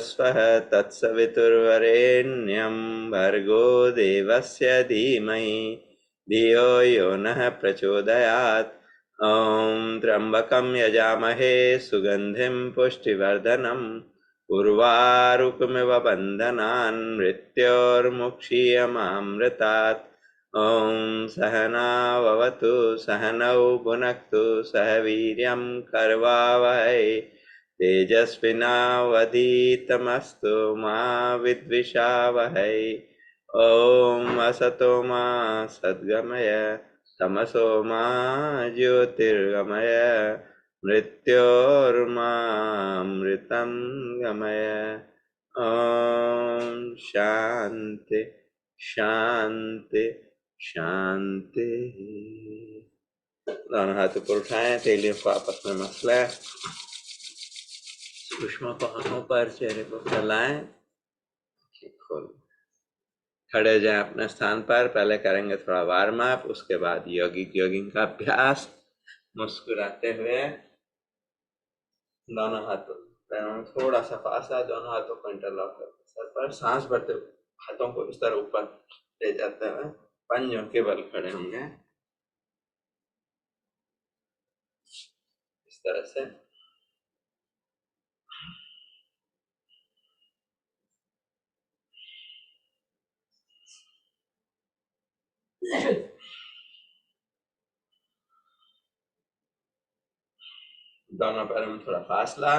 स्वः तत्सवितुर्वरेण्यं भर्गो देवस्य धीमहि धियो यो नः प्रचोदयात्। ॐ त्र्यम्बकं यजामहे सुगन्धिं पुष्टिवर्धनम् उर्वारुकमिव बन्धनान् मृत्योर्मुक्षीयमामृतात्। ॐ सहनाववतु सहनौ भुनक्तु सह वीर्यं करवावहै तेजस्विनावधीतमस्तु मा विद्विषावहै। ॐ असतो मा सद्गमय तमसो मा ज्योतिर्गमय मृत्योर्मामृतं गमय। ॐ शान्ति शान्ति शांति। दोनों हाथों को उठाएं, तेलियों को आपस में मसलें, सुषमा को आंखों पर, चेहरे को फैलाएं, खोल खड़े जाएं अपने स्थान पर। पहले करेंगे थोड़ा वार्म अप, उसके बाद योगिक जोगिंग का अभ्यास। मुस्कुराते हुए दोनों हाथों पैरों में थोड़ा सा फासला, दोनों हाथों को इंटरलॉक करके सर पर सांस भरते हुए हाथों को इस तरह ऊपर ले जाते हुए पंजों के बल खड़े होंगे इस तरह से। दोनों पैरों में थोड़ा फासला,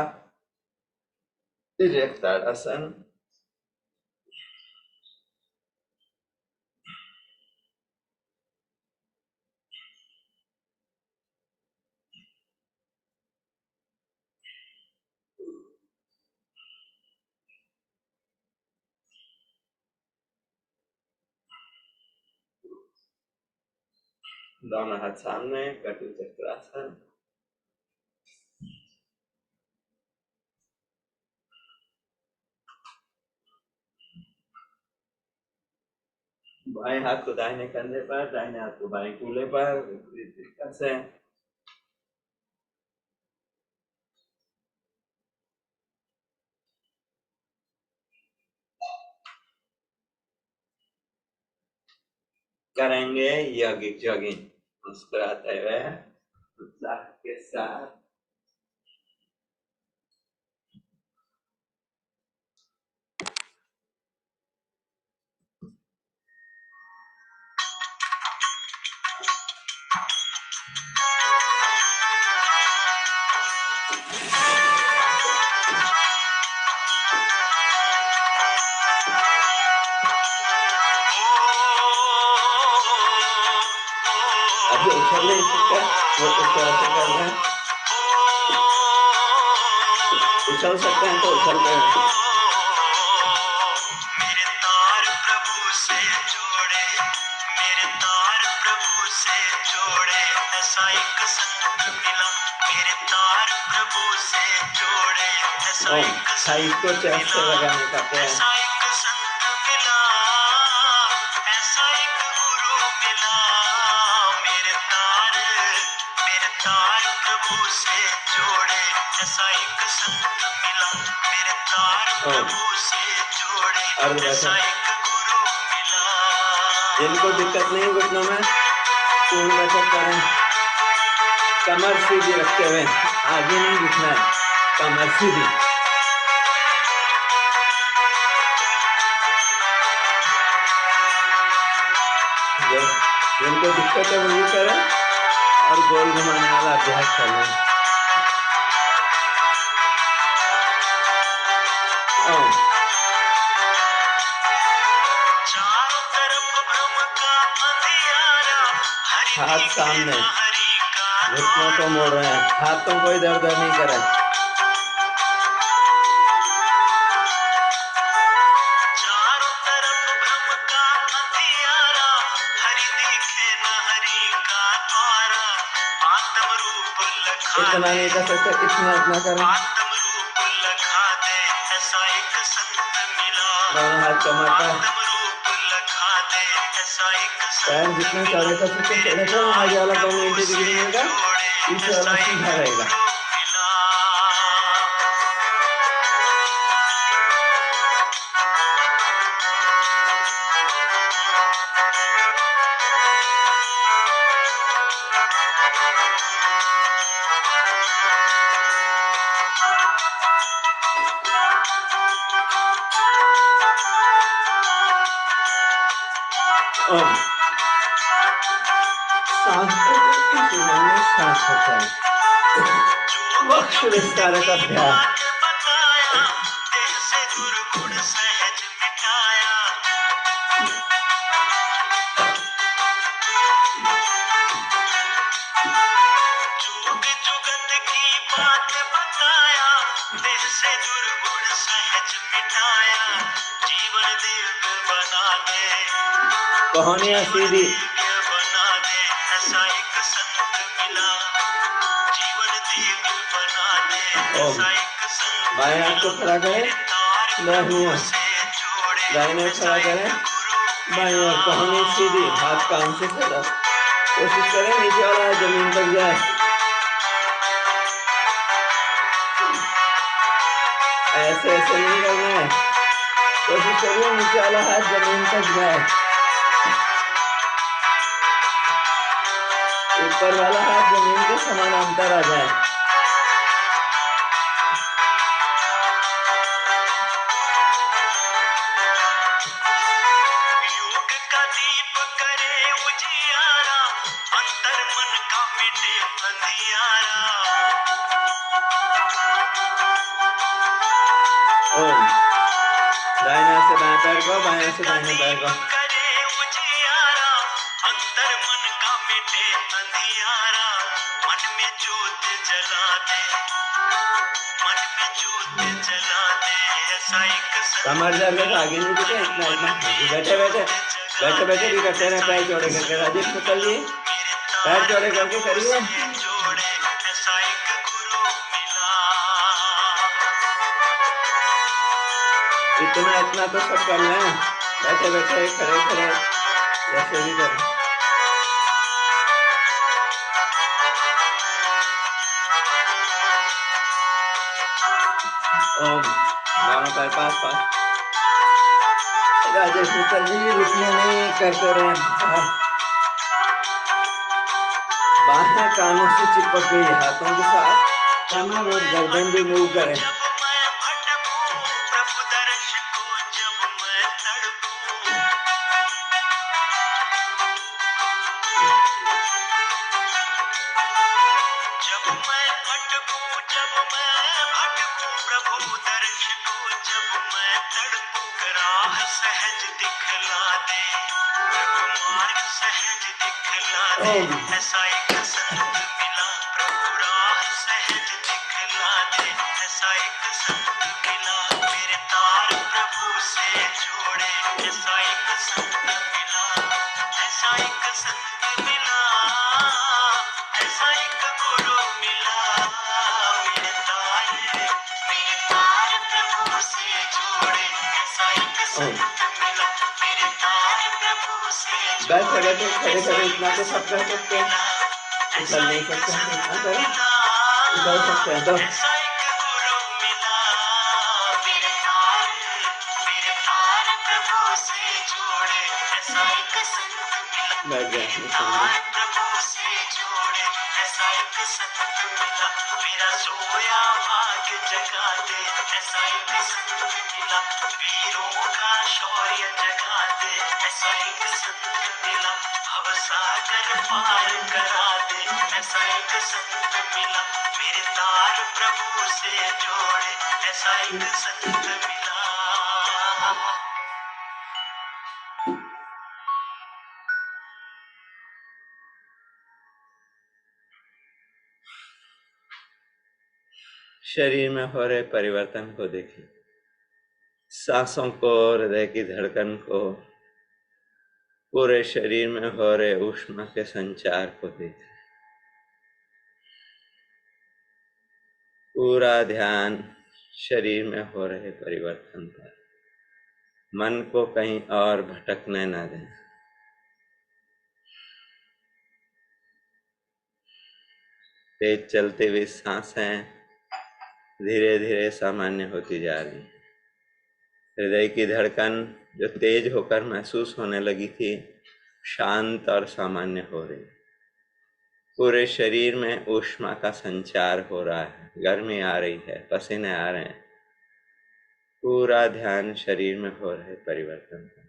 तिर्यक ताड़ासन। दोनों हाथ सामने, कटी चक्रासन। बाएं हाथ को दाहिने कंधे पर, दाहिने हाथ को बाएं कूल्हे पर, विपरीत दिशा से। करेंगे योगिक जॉगिंग मुस्कुराते हुए उत्साह के साथ। अभी उछल नहीं सकते, वो इस तरह से कर रहे हैं। उछल सकते हैं तो उछलते हैं। मेरे तार प्रभु से जोड़े, मेरे तार प्रभु से जोड़े, ऐसा एक संग मिला। मेरे तार प्रभु से जोड़े, ऐसा एक संग को चेस्ट से लगाने का प्रयास। ऐसा एक संग मिला, ऐसा एक गुरु मिला। मेरे तार प्रभु से जोड़े, ऐसा एक संग मिला। मेरे तार प्रभु से जोड़े, ऐसा एक गुरु मिला। जिनको दिक्कत नहीं घुटनों में, पूर्ण बैठक करें। कमर सीधी रखते हुए, आगे नहीं झुकना है, कमर सीधी। जिनको दिक्कत है वो ये करें और गोल घुमाने वाला अभ्यास करें। चारों तरफ भ्रम का अंधियारा, हाथ सामने, घुटनों को मोड़ रहे हैं, हाथों को इधर उधर नहीं करें। चारों तरफ भ्रम का अंधियारा, हरि दिखे न हरि का द्वारा। आत्म रूप लखा इतना नहीं कर सकते, इतना करें। आत्म रूप लखा दे, ऐसा एक संत मिला। दोनों हाथ कमर पर, आत्म रूप लखा दे, ऐसा एक पैर जितने चौड़े कर सकते चौड़े करो। आगे वाला 90 डिग्री रहेगा, पीछे वाला सीधा रहेगा। ओम। सांस सांस होता है वक्ष विस्तारक अभ्यास। बताया देह से दुर्गुण सहज मिटाया जुग जुगत की बात बताया देह से दुर्गुण सहज मिटाया जीवन दिव्य बना दे कहानियां सीधी दिव्य बना दे ऐसा एक संत मिला जीवन दिव्य बना दे ऐसा एक संत बाएं हाथ को खड़ा करें, दाहिनी ओर, से जोड़े दाहिने ओर खड़ा करें, बाएं ओर, कहानी सीधी, हाथ कान से खड़ा। कोशिश करें नीचे वाला जमीन तक जाए। ऐसे ऐसे नहीं करना है, कोशिश करिए नीचे वाला हाथ जमीन तक जाए, ऊपर वाला हाथ जमीन के समानांतर आ जाए। योग का दीप करे उजियारा अंतर मन का मिटे अंधियारा ओम। दाहिने हाथ से बाएं पैर को, बाएं हाथ से दाहिने पैर को। करे उजियारा अंतर मन का मिटे अंधियारा मन में ज्योत जला दे मन में ज्योत जला दे ऐसा एक कमर दर्द है तो आगे नहीं दिखे, इतना इतना बैठे बैठे बैठे बैठे भी करते रहे, पैर जोड़े करके। राजेश निकल लिए, पैर जोड़े करके करिए। जोड़े ऐसा एक गुरु मिला इतना इतना तो सब कर लें, बैठे बैठे खड़े खड़े जैसे भी करें। ओम। दोनों पैर पास पास। राजेश मित्तल जी रुकने नहीं, करते रहे। बाहें कानों से चिपक गई, हाथों के साथ कमर और गर्दन भी मूव करें। जब मैं भटकूं प्रभु दर्श को जब मैं तड़पूं जब मैं भटकूं प्रभु दर्श को जब मैं तड़पूं राह सहज दिखला दे प्रभु मार्ग सहज दिखला दे ऐसा एक संत मिला प्रभु राह सहज दिखला दे ऐसा एक संत मिला मेरे तार प्रभु से जोड़े ऐसा एक संत मिला ऐसा एक संत मिला ऐसा एक गुरु मिला मेरे तार प्रभु से जोड़े ऐसा एक संत मिला मेरे तार प्रभु से बैठे बैठे खड़े खड़े इतना तो सब कर सकते हैं, चल नहीं सकते हैं, इतना करें, कर सकते हैं तो। ऐसा एक गुरु मिला मेरे तार प्रभु से जोड़े ऐसा एक संत मिला बैठ जाए मेरे तार प्रभु से जोड़े ऐसा एक संत मिला मेरा सोया भाग जगा दे ऐसा एक संत मिला वीरों का शौर्य जगा दे ऐसा एक संत मिला भव सागर पार करा दे ऐसा एक संत मिला मेरे तार प्रभु से जोड़े ऐसा एक संत मिला शरीर में हो रहे परिवर्तन को देखिए, सांसों को, हृदय की धड़कन को, पूरे शरीर में हो रहे ऊष्मा के संचार को देखिए। पूरा ध्यान शरीर में हो रहे परिवर्तन पर, मन को कहीं और भटकने न दें। तेज चलती हुई सांसें धीरे धीरे सामान्य होती जा रही। हृदय की धड़कन जो तेज होकर महसूस होने लगी थी, शांत और सामान्य हो रही। पूरे शरीर में ऊष्मा का संचार हो रहा है, गर्मी आ रही है, पसीने आ रहे हैं। पूरा ध्यान शरीर में हो रहे परिवर्तन पर।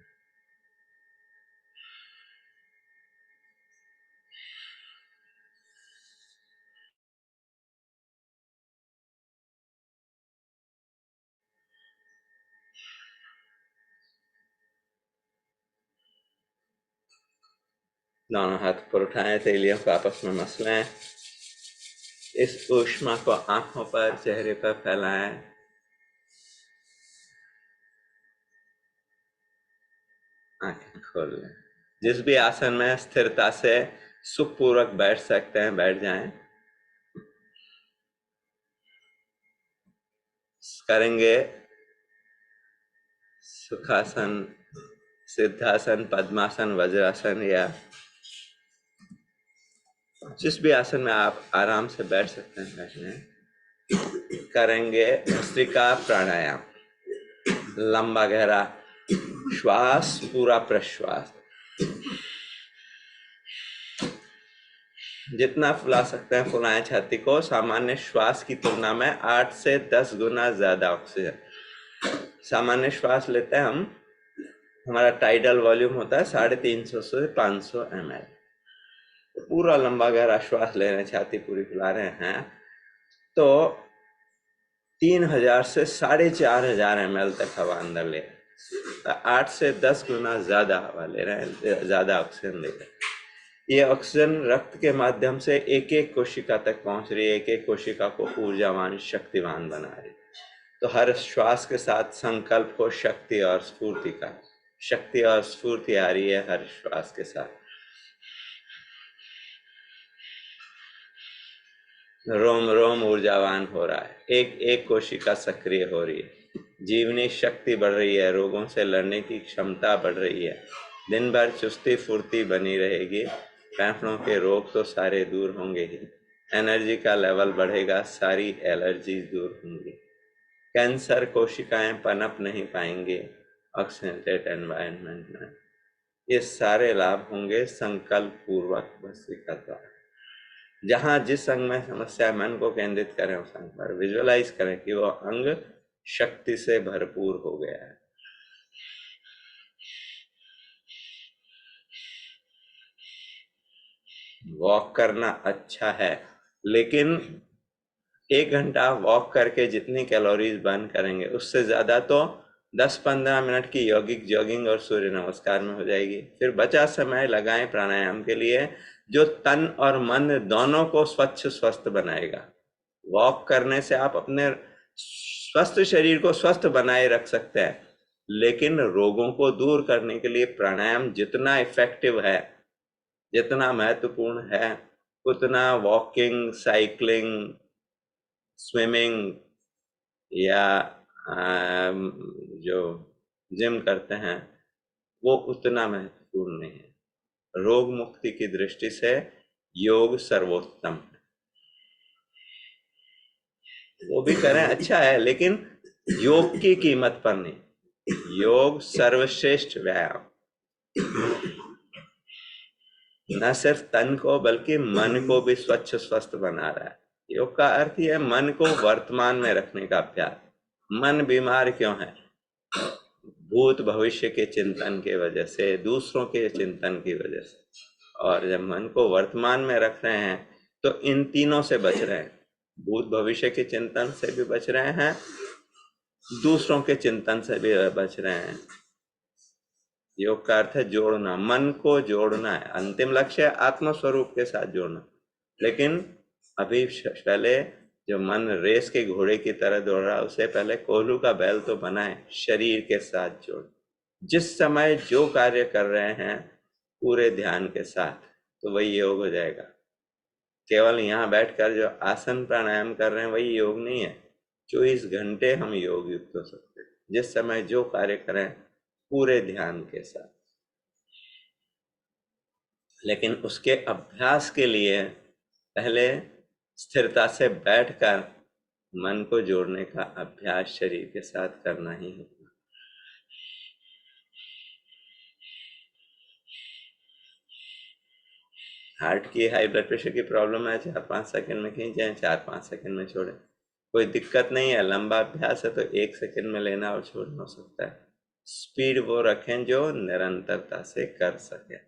दोनों हाथ पर उठाएं, तेलियों को आपस में मसलें। इस ऊष्मा को आंखों पर, चेहरे पर फैलाएं। आंखें खोल लें। जिस भी आसन में स्थिरता से सुखपूर्वक बैठ सकते हैं, बैठ जाएं। करेंगे सुखासन, सिद्धासन, पद्मासन, वज्रासन या जिस भी आसन में आप आराम से बैठ सकते हैं, बैठ लें। करेंगे भस्त्रिका प्राणायाम। लंबा गहरा श्वास, पूरा प्रश्वास। जितना फुला सकते हैं फुलाएं छाती को। सामान्य श्वास की तुलना में 8 से 10 गुना ज्यादा ऑक्सीजन। सामान्य श्वास लेते हैं हम, हमारा टाइडल वॉल्यूम होता है 350 से 500 ml। तो पूरा लंबा गहरा श्वास ले रहे हैं, छाती पूरी फुला रहे हैं, तो 3000 से 4500 ml तक हवा अंदर ले रहे हैं। 8 से 10 गुना ज्यादा हवा ले रहे हैं, ज्यादा ऑक्सीजन ले रहे हैं। ये ऑक्सीजन रक्त के माध्यम से एक एक कोशिका तक पहुंच रही है, एक एक कोशिका को ऊर्जावान, शक्तिवान बना रही है। तो हर श्वास के साथ संकल्प हो शक्ति और स्फूर्ति का। शक्ति और स्फूर्ति आ रही है हर श्वास के साथ। रोम रोम ऊर्जावान हो रहा है, एक एक कोशिका सक्रिय हो रही है, जीवनी शक्ति बढ़ रही है, रोगों से लड़ने की क्षमता बढ़ रही है, दिन भर चुस्ती फुर्ती बनी रहेगी। फेफड़ों के रोग तो सारे दूर होंगे ही, एनर्जी का लेवल बढ़ेगा, सारी एलर्जी दूर होंगी, कैंसर कोशिकाएं पनप नहीं पाएंगे ऑक्सीजनेटेड एनवायरनमेंट में। ये सारे लाभ होंगे संकल्प पूर्वक भस्त्रिका द्वारा। जहां जिस अंग में समस्या है, मन को केंद्रित करें उस अंग पर, विजुअलाइज करें कि वो अंग शक्ति से भरपूर हो गया है। वॉक करना अच्छा है, लेकिन 1 घंटा वॉक करके जितनी कैलोरीज बर्न करेंगे उससे ज्यादा तो 10-15 मिनट की यौगिक जॉगिंग और सूर्य नमस्कार में हो जाएगी। फिर बचा समय लगाएं प्राणायाम के लिए, जो तन और मन दोनों को स्वच्छ स्वस्थ बनाएगा। वॉक करने से आप अपने स्वस्थ शरीर को स्वस्थ बनाए रख सकते हैं, लेकिन रोगों को दूर करने के लिए प्राणायाम जितना इफेक्टिव है, जितना महत्वपूर्ण है, उतना वॉकिंग, साइकिलिंग, स्विमिंग या जो जिम करते हैं वो उतना महत्वपूर्ण नहीं है। रोग मुक्ति की दृष्टि से योग सर्वोत्तम है, वो भी करें अच्छा है, लेकिन योग की कीमत पर नहीं। योग सर्वश्रेष्ठ व्यायाम न सिर्फ तन को बल्कि मन को भी स्वच्छ स्वस्थ बना रहा है। योग का अर्थ ही है मन को वर्तमान में रखने का अभ्यास। मन बीमार क्यों है? भूत भविष्य के चिंतन के वजह से, दूसरों के चिंतन की वजह से। और जब मन को वर्तमान में रख रहे हैं तो इन तीनों से बच रहे हैं। भूत भविष्य के चिंतन से भी बच रहे हैं, दूसरों के चिंतन से भी बच रहे हैं। योग का अर्थ है जोड़ना, मन को जोड़ना है। अंतिम लक्ष्य है आत्म स्वरूप के साथ जोड़ना, लेकिन अभी पहले जो मन रेस के घोड़े की तरह दौड़ रहा है, उसे पहले कोल्हू का बैल तो बनाए, शरीर के साथ जोड़। जिस समय जो कार्य कर रहे हैं पूरे ध्यान के साथ, तो वही योग हो जाएगा। केवल यहाँ बैठकर जो आसन प्राणायाम कर रहे हैं वही योग नहीं है। 24 घंटे हम योग युक्त हो सकते हैं, जिस समय जो कार्य करें पूरे ध्यान के साथ। लेकिन उसके अभ्यास के लिए पहले स्थिरता से बैठकर मन को जोड़ने का अभ्यास शरीर के साथ करना ही है। हार्ट की, हाई ब्लड प्रेशर की प्रॉब्लम है, 4-5 सेकंड में खींचें, 4-5 सेकंड में छोड़ें, कोई दिक्कत नहीं है। लंबा अभ्यास है तो 1 सेकंड में लेना और छोड़ना हो सकता है। स्पीड वो रखें जो निरंतरता से कर सके।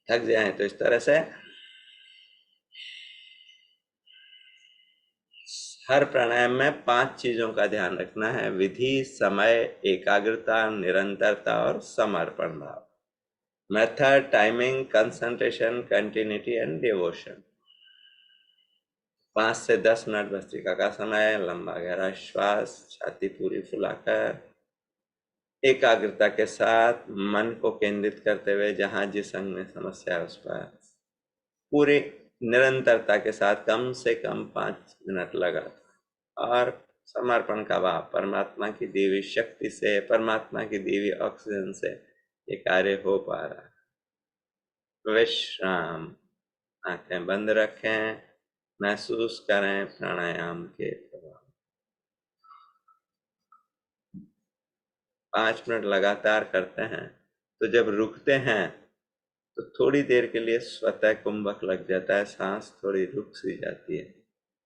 थक जाए तो इस तरह से हर प्राणायाम में 5 चीजों का ध्यान रखना है: विधि, समय, एकाग्रता, निरंतरता और समर्पण भाव। Method, timing, concentration, continuity and devotion. 5 से 10 मिनट भस्त्रिका का समय, लंबा गहरा श्वास, छाती पूरी फुलाकर एकाग्रता के साथ मन को केंद्रित करते हुए जहां जिस अंग में समस्या है उस पर पूरी निरंतरता के साथ कम से कम 5 मिनट लगा। और समर्पण का भाव, परमात्मा की दी हुई शक्ति से, परमात्मा की दी हुई ऑक्सीजन से ये कार्य हो पा रहा है। विश्राम, आंखें बंद रखें, महसूस करें प्राणायाम के प्रभाव। 5 मिनट लगातार करते हैं तो जब रुकते हैं तो थोड़ी देर के लिए स्वतः कुंभक लग जाता है, सांस थोड़ी रुक सी जाती है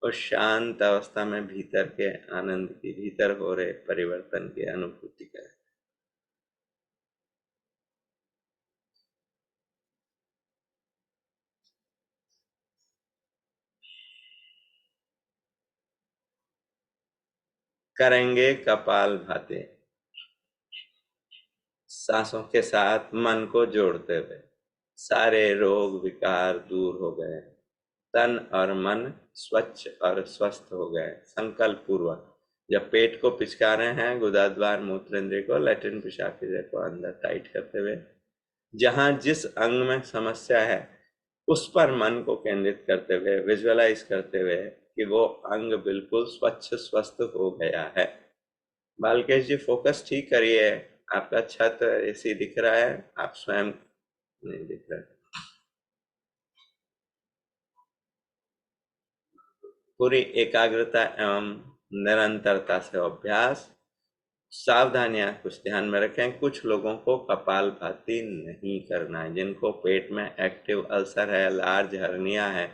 और शांत अवस्था में भीतर के आनंद की, भीतर हो रहे परिवर्तन की अनुभूति करें। करेंगे कपालभाति, सांसों के साथ मन को जोड़ते हुए। सारे रोग विकार दूर हो गए, तन और मन स्वच्छ और स्वस्थ हो गए। संकल्प पूर्वक जब पेट को पिचका रहे हैं, गुदाद्वार मूत्र इंद्रिय को, लैट्रिन पेशाब क्रिया को अंदर टाइट करते हुए जहां जिस अंग में समस्या है उस पर मन को केंद्रित करते हुए, विजुअलाइज करते हुए कि वो अंग बिल्कुल स्वच्छ स्वस्थ हो गया है। बालकेश जी, फोकस ठीक करिए। आपका छत एसी दिख रहा है, आप स्वयं नहीं दिख रहा। पूरी एकाग्रता एवं निरंतरता से अभ्यास। सावधानियां कुछ ध्यान में रखें। कुछ लोगों को कपालभाति नहीं करना है, जिनको पेट में एक्टिव अल्सर है, लार्ज हर्निया है,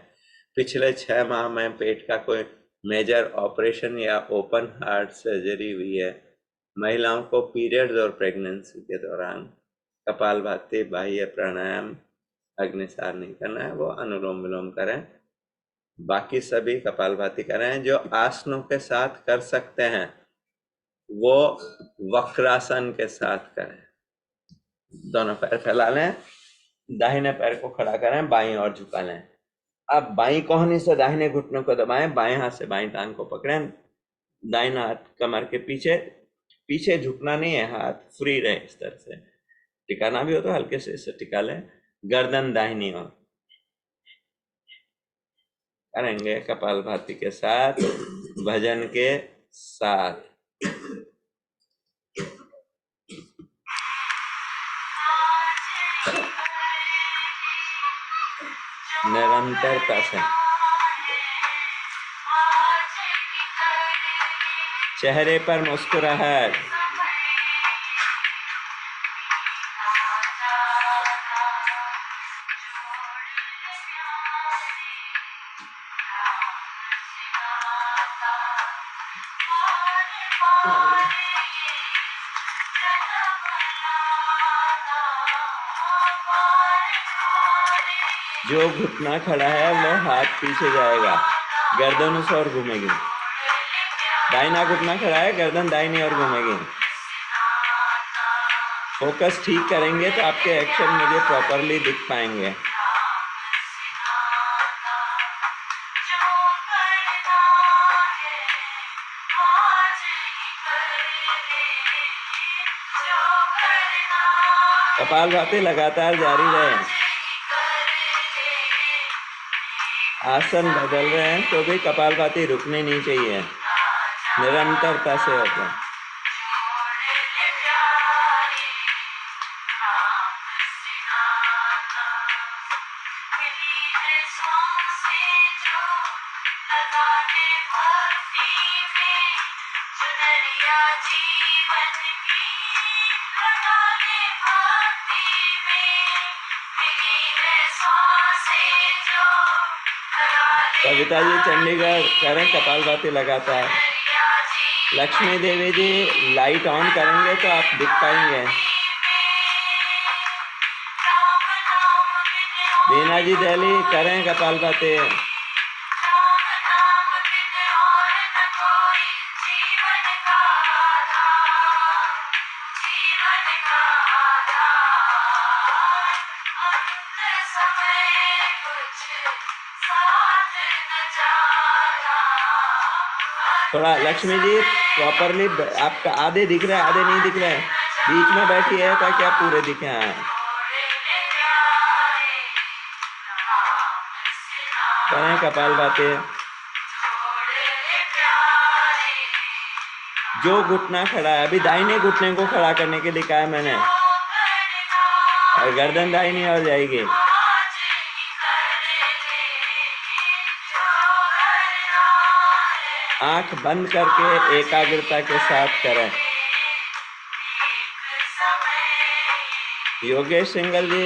पिछले 6 माह में पेट का कोई मेजर ऑपरेशन या ओपन हार्ट सर्जरी हुई है, महिलाओं को पीरियड्स और प्रेगनेंसी के दौरान कपालभाति, बाह्य प्राणायाम, अग्निसार नहीं करना है, वो अनुलोम विलोम करें। बाकी सभी कपालभाति करें। जो आसनों के साथ कर सकते हैं वो वक्रासन के साथ करें। दोनों पैर फैला लें, दाहिने पैर को खड़ा करें, बाईं ओर झुका लें। अब बाईं कोहनी से दाहिने घुटनों को दबाएं, बाएं हाथ से बाईं टांग को पकड़ें, दाहिना हाथ कमर के पीछे, पीछे झुकना नहीं है, हाथ फ्री रहे इस तरह से। टिकाना भी हो तो हल्के से इसे टिका लें। गर्दन दाहिनी ओर करेंगे कपालभाति के साथ, भजन के साथ। निरंतरता से चेहरे पर मुस्कुराहट, जो घुटना खड़ा है वो हाथ पीछे जाएगा, गर्दन उस ओर घूमेगी। दाहिना घुटना खड़ा है, गर्दन दाहिनी ओर घूमेगी। फोकस ठीक करेंगे तो आपके एक्शन मुझे प्रॉपरली दिख पाएंगे। कपालभाति लगातार जारी रहे। आसन बदल रहे हैं तो भी कपालभाति रुकनी नहीं चाहिए, निरंतरता से होता है। कविता जी चंडीगढ़ करें कपालभाति लगातार। लक्ष्मी देवी जी लाइट ऑन करेंगे तो आप दिख पाएंगे। वीना जी दिल्ली करें कपालभाति। थोड़ा लक्ष्मी जी प्रॉपरली, आपका आधे दिख रहे हैं आधे नहीं दिख रहे हैं, बीच में बैठी है ताकि आप पूरे दिखे। हैं करें कपालभाति। जो घुटना खड़ा है, अभी दाहिने घुटने को खड़ा करने के लिए कहा है मैंने, और गर्दन दाहिनी और जाएगी। आंख बंद करके एकाग्रता के साथ करें। योगेश सिंगल जी,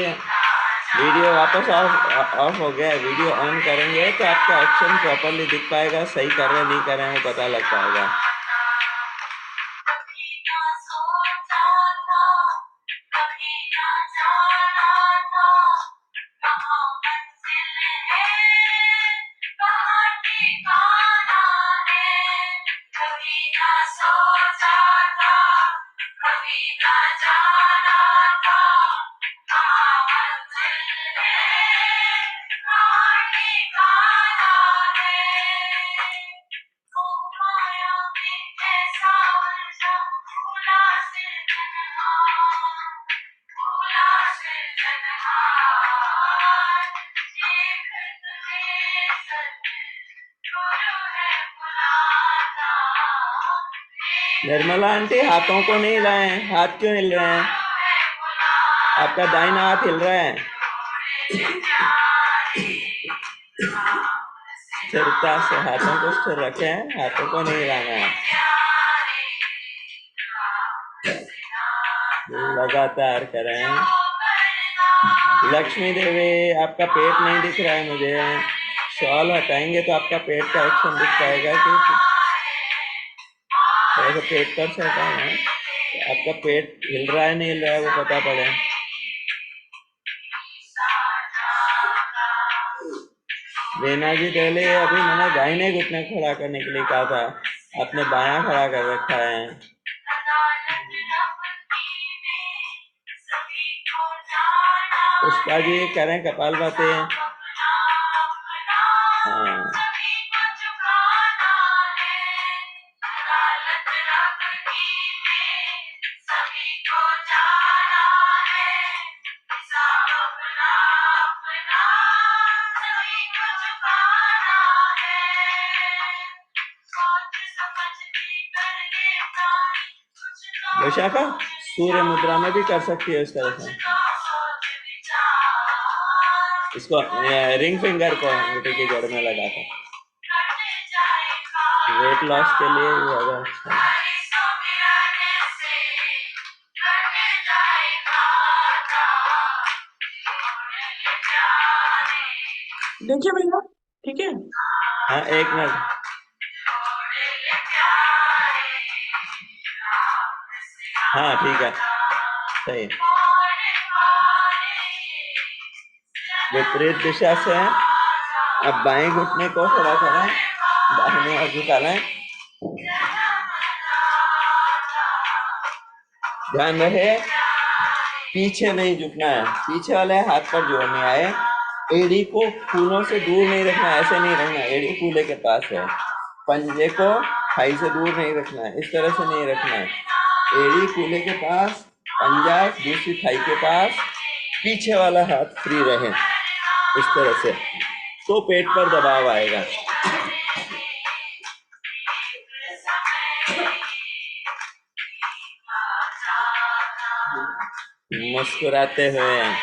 वीडियो वापस ऑफ हो गया है, वीडियो ऑन करेंगे तो आपका एक्शन प्रॉपरली दिख पाएगा, सही कर रहे नहीं कर रहे हैं वो पता लग पाएगा। निर्मला आंटी, हाथों को नहीं हिलाएं, हाथ क्यों हिल रहे हैं? आपका दाहिना हाथ हिल रहा है। स्थिरता से हाथों को स्थिर रखें, हाथों को नहीं हिलाना है। लगातार करें। लक्ष्मी देवी, आपका पेट नहीं दिख रहा है मुझे, शॉल हटाएंगे तो आपका पेट का एक्शन दिख पाएगा कि थोड़ा सा पेट पर से हटाना, आपका पेट हिल रहा है नहीं हिल रहा है वो पता पड़े। वीना जी पहले अभी मैंने दाहिने घुटने खड़ा करने के लिए कहा था, आपने बायां खड़ा कर रखा है। पुष्पा जी करें कपालभाति। हाँ, विशाखा सूर्य मुद्रा में भी कर सकती है इस तरह से। इसको रिंग फिंगर को अंगूठे की जड़ में लगा कर वेट लॉस के लिए भी होगा अच्छा। देखिए भैया, ठीक है। हाँ एक मिनट, हाँ ठीक है, सही है। विपरीत दिशा से अब बाएं घुटने को खड़ा करें, दाहिने ओर झुका लें। ध्यान रहे पीछे नहीं झुकना है, पीछे वाले हाथ पर जोर नहीं आए। एड़ी को फूलों से दूर नहीं रखना, ऐसे नहीं रखना, एड़ी कूल्हे के पास है। पंजे को थाई से दूर नहीं रखना है, इस तरह से नहीं रखना है। एड़ी कूल्हे के पास, पंजा दूसरी थाई के पास, पीछे वाला हाथ फ्री रहे इस तरह से, तो पेट पर दबाव आएगा। मुस्कुराते हुए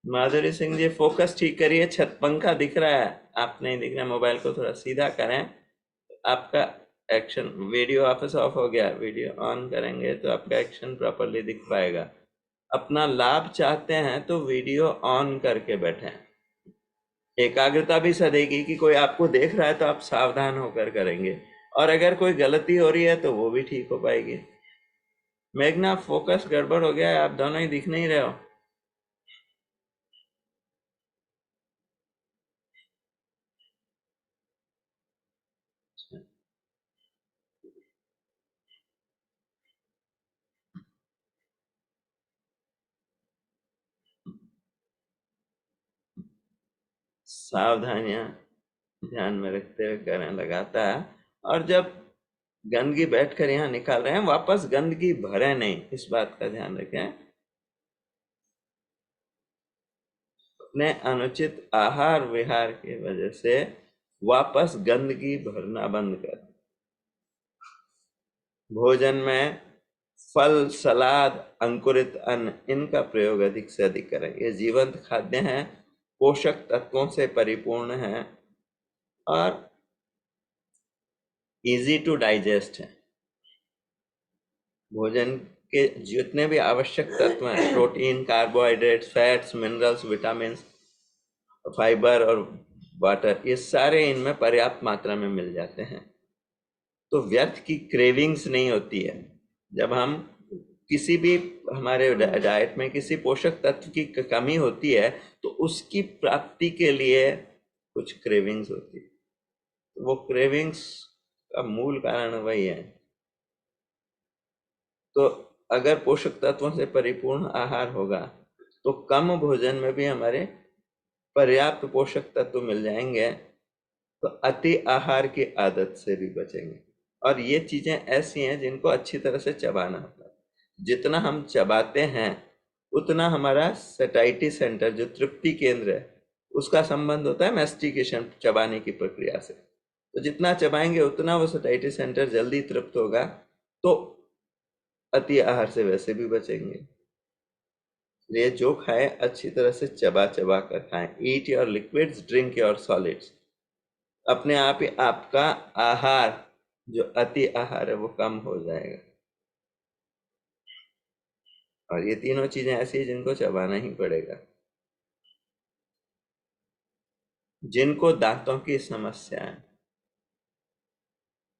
माधुरी सिंह जी, फोकस ठीक करिए, छत पंखा दिख रहा है, आप नहीं दिख रहा, मोबाइल को थोड़ा सीधा करें, आपका एक्शन, वीडियो वापस ऑफ हो गया, वीडियो ऑन करेंगे तो आपका एक्शन प्रॉपरली दिख पाएगा। अपना लाभ चाहते हैं तो वीडियो ऑन करके बैठें। एकाग्रता भी सधेगी कि कोई आपको देख रहा है तो आप सावधान होकर करेंगे, और अगर कोई गलती हो रही है तो वो भी ठीक हो पाएगी। मेघना, फोकस गड़बड़ हो गया है, आप दोनों ही दिख नहीं रहे हो। सावधानियां ध्यान में रखते हुए करें लगातार। और जब गंदगी बैठकर यहाँ निकाल रहे हैं, वापस गंदगी भरे नहीं, इस बात का ध्यान रखें। अपने अनुचित आहार विहार की वजह से वापस गंदगी भरना बंद कर। भोजन में फल, सलाद, अंकुरित अन्न, इनका प्रयोग अधिक से अधिक करें। ये जीवंत खाद्य हैं, पोषक तत्वों से परिपूर्ण हैं और इजी टू डाइजेस्ट है। भोजन के जितने भी आवश्यक तत्व हैं, protein, carbohydrates, fats, minerals, vitamin, fibre और वाटर, ये सारे इनमें पर्याप्त मात्रा में मिल जाते हैं। तो व्यर्थ की क्रेविंग्स नहीं होती है। जब हम किसी भी हमारे डाइट में किसी पोषक तत्व की कमी होती है तो उसकी प्राप्ति के लिए कुछ क्रेविंग्स होती है। तो वो क्रेविंग्स का मूल कारण वही है। तो अगर पोषक तत्वों से परिपूर्ण आहार होगा तो कम भोजन में भी हमारे पर्याप्त पोषक तत्व मिल जाएंगे, तो अति आहार की आदत से भी बचेंगे। और ये चीजें ऐसी हैं जिनको अच्छी तरह से चबाना होता है। जितना हम चबाते हैं उतना हमारा सैटाइटी सेंटर, जो तृप्ति केंद्र है, उसका संबंध होता है मैस्टिकेशन, चबाने की प्रक्रिया से। तो जितना चबाएंगे उतना वो सैटाइटी सेंटर जल्दी तृप्त होगा, तो अति आहार से वैसे भी बचेंगे। इसलिए जो खाएं अच्छी तरह से चबा चबा कर खाएं। Eat your liquids, drink your solids. अपने आप ही आपका आहार, जो अति आहार है, वो कम हो जाएगा। और ये तीनों चीजें ऐसी हैं जिनको चबाना ही पड़ेगा। जिनको दांतों की समस्या है,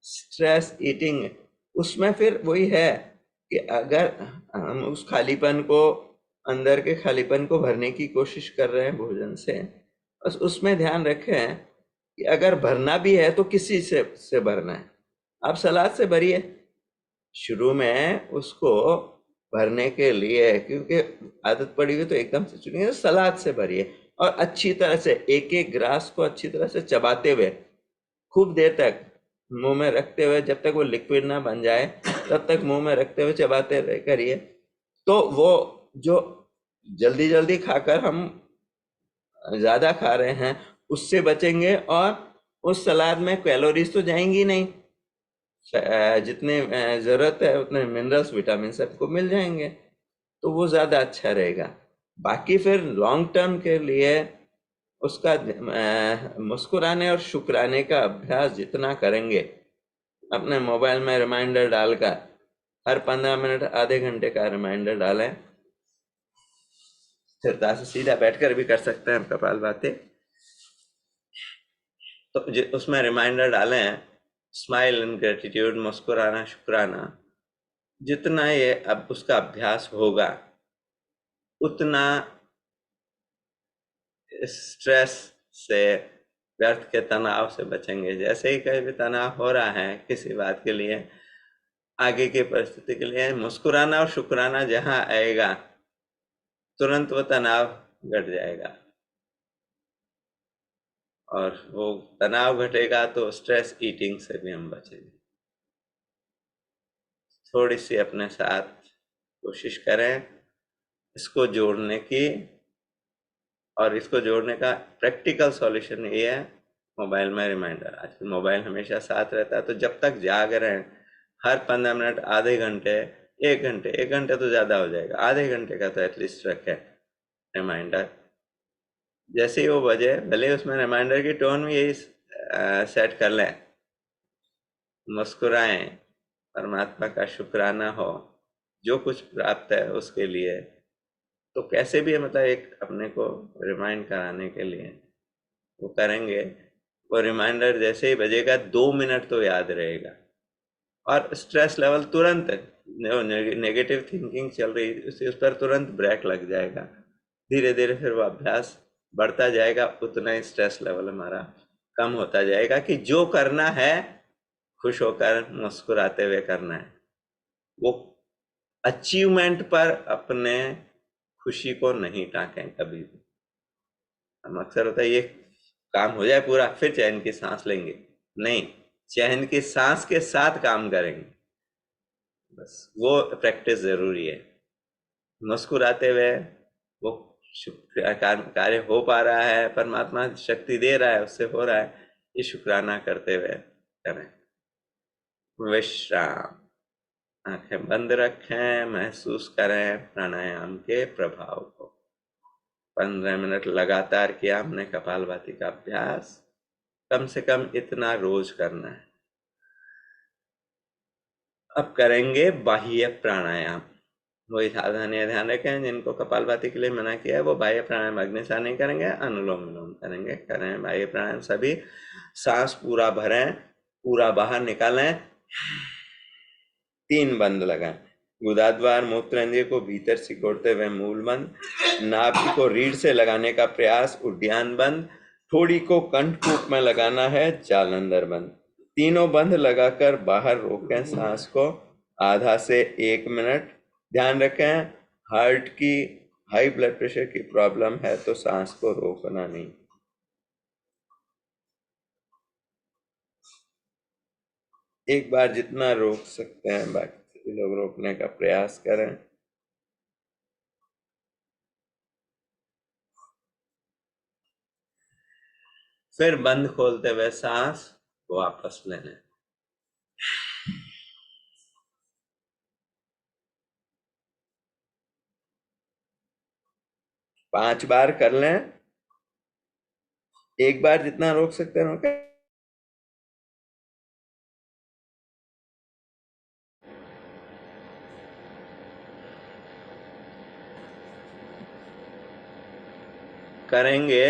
स्ट्रेस ईटिंग, उसमें फिर वही है कि अगर हम उस खालीपन को, अंदर के खालीपन को भरने की कोशिश कर रहे हैं भोजन से, बस उसमें ध्यान रखें कि अगर भरना भी है तो किसी से भरना है। आप सलाद से भरिए शुरू में, उसको भरने के लिए, क्योंकि आदत पड़ी हुई तो एकदम से चुनिए, सलाद से भरिए और अच्छी तरह से एक एक ग्रास को अच्छी तरह से चबाते हुए खूब देर तक मुंह में रखते हुए, जब तक वो लिक्विड ना बन जाए तब तक मुंह में रखते हुए चबाते रहे करिए। तो वो जो जल्दी जल्दी खाकर हम ज्यादा खा रहे हैं उससे बचेंगे, और उस सलाद में कैलोरीज तो जाएंगी नहीं, जितने जरूरत है उतने मिनरल्स, विटामिन सबको मिल जाएंगे, तो वो ज्यादा अच्छा रहेगा। बाकी फिर लॉन्ग टर्म के लिए उसका मुस्कुराने और शुक्राने का अभ्यास जितना करेंगे, अपने मोबाइल में रिमाइंडर डालकर हर 15 मिनट, आधे घंटे का रिमाइंडर डालें। स्थिरता से सीधा बैठकर भी कर सकते हैं कपाल बातें। तो उसमें रिमाइंडर डालें, स्माइल इन ग्रेटिट्यूड, मुस्कुराना, शुक्राना। जितना ये अब उसका अभ्यास होगा उतना स्ट्रेस से, व्यर्थ के तनाव से बचेंगे। जैसे ही कहीं भी तनाव हो रहा है किसी बात के लिए, आगे की परिस्थिति के लिए, मुस्कुराना और शुक्राना जहां आएगा तुरंत वो तनाव घट जाएगा। और वो तनाव घटेगा तो स्ट्रेस ईटिंग से भी हम बचेंगे। थोड़ी सी अपने साथ कोशिश करें इसको जोड़ने की, और इसको जोड़ने का प्रैक्टिकल सॉल्यूशन ये है, मोबाइल में रिमाइंडर। आजकल मोबाइल हमेशा साथ रहता है, तो जब तक जाग रहे हैं हर 15 मिनट, आधे घंटे, 1 घंटे, 1 घंटे तो ज़्यादा हो जाएगा, आधे घंटे का तो एटलीस्ट रखें रिमाइंडर। जैसे ही वो बजे, भले उसमें रिमाइंडर की टोन भी यही सेट कर लें मुस्कुराएं, परमात्मा का शुक्राना हो जो कुछ प्राप्त है उसके लिए। तो कैसे भी है, मतलब एक अपने को रिमाइंड कराने के लिए वो करेंगे। वो रिमाइंडर जैसे ही बजेगा 2 मिनट तो याद रहेगा, और स्ट्रेस लेवल तुरंत, नेगेटिव थिंकिंग चल रही उस पर तुरंत ब्रेक लग जाएगा। धीरे धीरे फिर वो अभ्यास बढ़ता जाएगा, उतना ही स्ट्रेस लेवल हमारा कम होता जाएगा कि जो करना है खुश होकर मुस्कुराते हुए करना है। वो अचीवमेंट पर अपने खुशी को नहीं टाकें कभी भी। हम अक्सर होता है ये काम हो जाए पूरा फिर चैन की सांस लेंगे, नहीं, चैन की सांस के साथ काम करेंगे, बस वो प्रैक्टिस जरूरी है। मुस्कुराते हुए वो कार्य हो पा रहा है, परमात्मा शक्ति दे रहा है, उससे हो रहा है, ये शुक्राना करते हुए करें। विश्राम, आंखें बंद रखें, महसूस करें प्राणायाम के प्रभाव को। 15 मिनट लगातार किया हमने कपालभाति का अभ्यास, कम से कम इतना रोज करना है। अब करेंगे बाह्य प्राणायाम। वही सावधानी ध्यान रखें, जिनको कपालभाति के लिए मना किया है वो बाह्य प्राणायाम अग्निसार नहीं करेंगे, अनुलोम विलोम करेंगे। करें बाह्य प्राणायाम सभी, सांस पूरा भरें, पूरा बाहर निकालें, 3 बंद लगाएं। गुदाद्वार मूत्रेंद्रिय को भीतर सिकोड़ते हुए मूल बंद, नाभि को रीढ़ से लगाने का प्रयास उद्यान बंद, ठोड़ी को कंठकूप में लगाना है जालंधर बंद। तीनों बंद लगाकर बाहर रोकें सांस को आधा से 1 मिनट। ध्यान रखें हार्ट की, हाई ब्लड प्रेशर की प्रॉब्लम है तो सांस को रोकना नहीं। एक बार जितना रोक सकते हैं बाकी लोग रोकने का प्रयास करें। फिर बंद खोलते हुए सांस वापस लेने। पांच बार कर लें, एक बार जितना रोक सकते हैं रोकें। करेंगे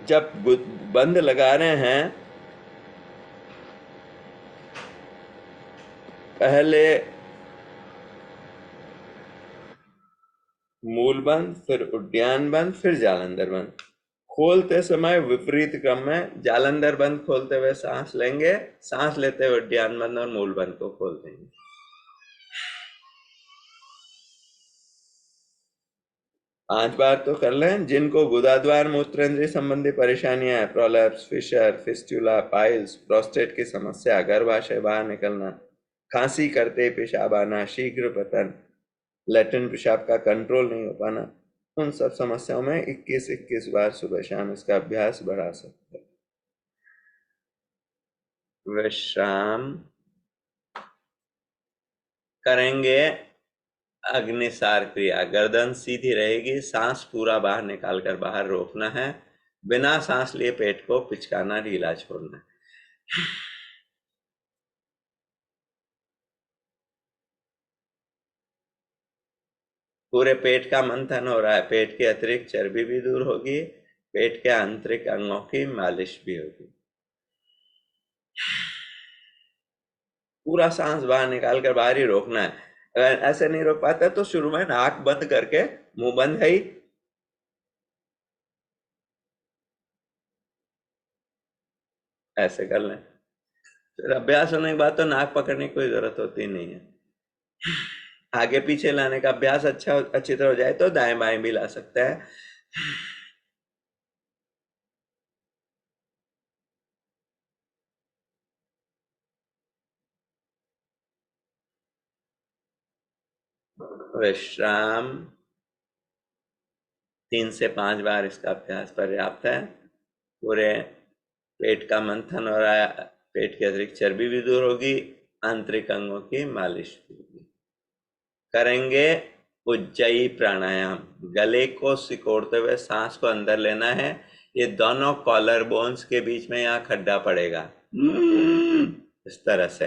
जब बंद लगा रहे हैं पहले मूल बंद, फिर उद्यान बंद, फिर जालंधर बंद। खोलते समय विपरीत क्रम में जालंधर बंद खोलते हुए सांस लेंगे, सांस लेते हुए उद्यान बंद और मूल बंद को खोल देंगे। 5 बार तो कर लें। जिनको गुदाद्वार मूत्रेंद्रिय संबंधी परेशानियां है, prolapse, fissure, fistula, piles, prostate की समस्या, गर्भाशय बाहर निकलना, खांसी करते पेशाब आना, शीघ्र पतन, लैट्रिन पेशाब का कंट्रोल नहीं हो पाना, उन सब समस्याओं में 21-21 बार सुबह शाम इसका अभ्यास बढ़ा सकते हैं। विश्राम करेंगे अग्निसार क्रिया। गर्दन सीधी रहेगी, सांस पूरा बाहर निकालकर बाहर रोकना है, बिना सांस लिए पेट को पिचकाना, ढीला छोड़ना है। पूरे पेट का मंथन हो रहा है, पेट के अतिरिक्त चर्बी भी दूर होगी, पेट के आंतरिक अंगों की मालिश भी होगी। पूरा सांस बाहर निकाल कर बाहर ही रोकना है। अगर ऐसे नहीं रोक पाता तो शुरू में नाक बंद करके, मुंह बंद है ही, ऐसे कर लें। फिर अभ्यास होने के बाद तो नाक पकड़ने की कोई जरूरत होती नहीं है। आगे पीछे लाने का अभ्यास अच्छी तरह हो जाए तो दाएं बाएं भी ला सकता है। विश्राम 3 से 5 बार इसका अभ्यास पर्याप्त है। पूरे पेट का मंथन हो रहा है, पेट की अतिरिक्त चर्बी भी दूर होगी, आंतरिक अंगों की मालिश भी होगी। करेंगे उज्जयी प्राणायाम। गले को सिकोड़ते हुए सांस को अंदर लेना है। ये दोनों कॉलर बोन्स के बीच में यहाँ खड्डा पड़ेगा, इस तरह से।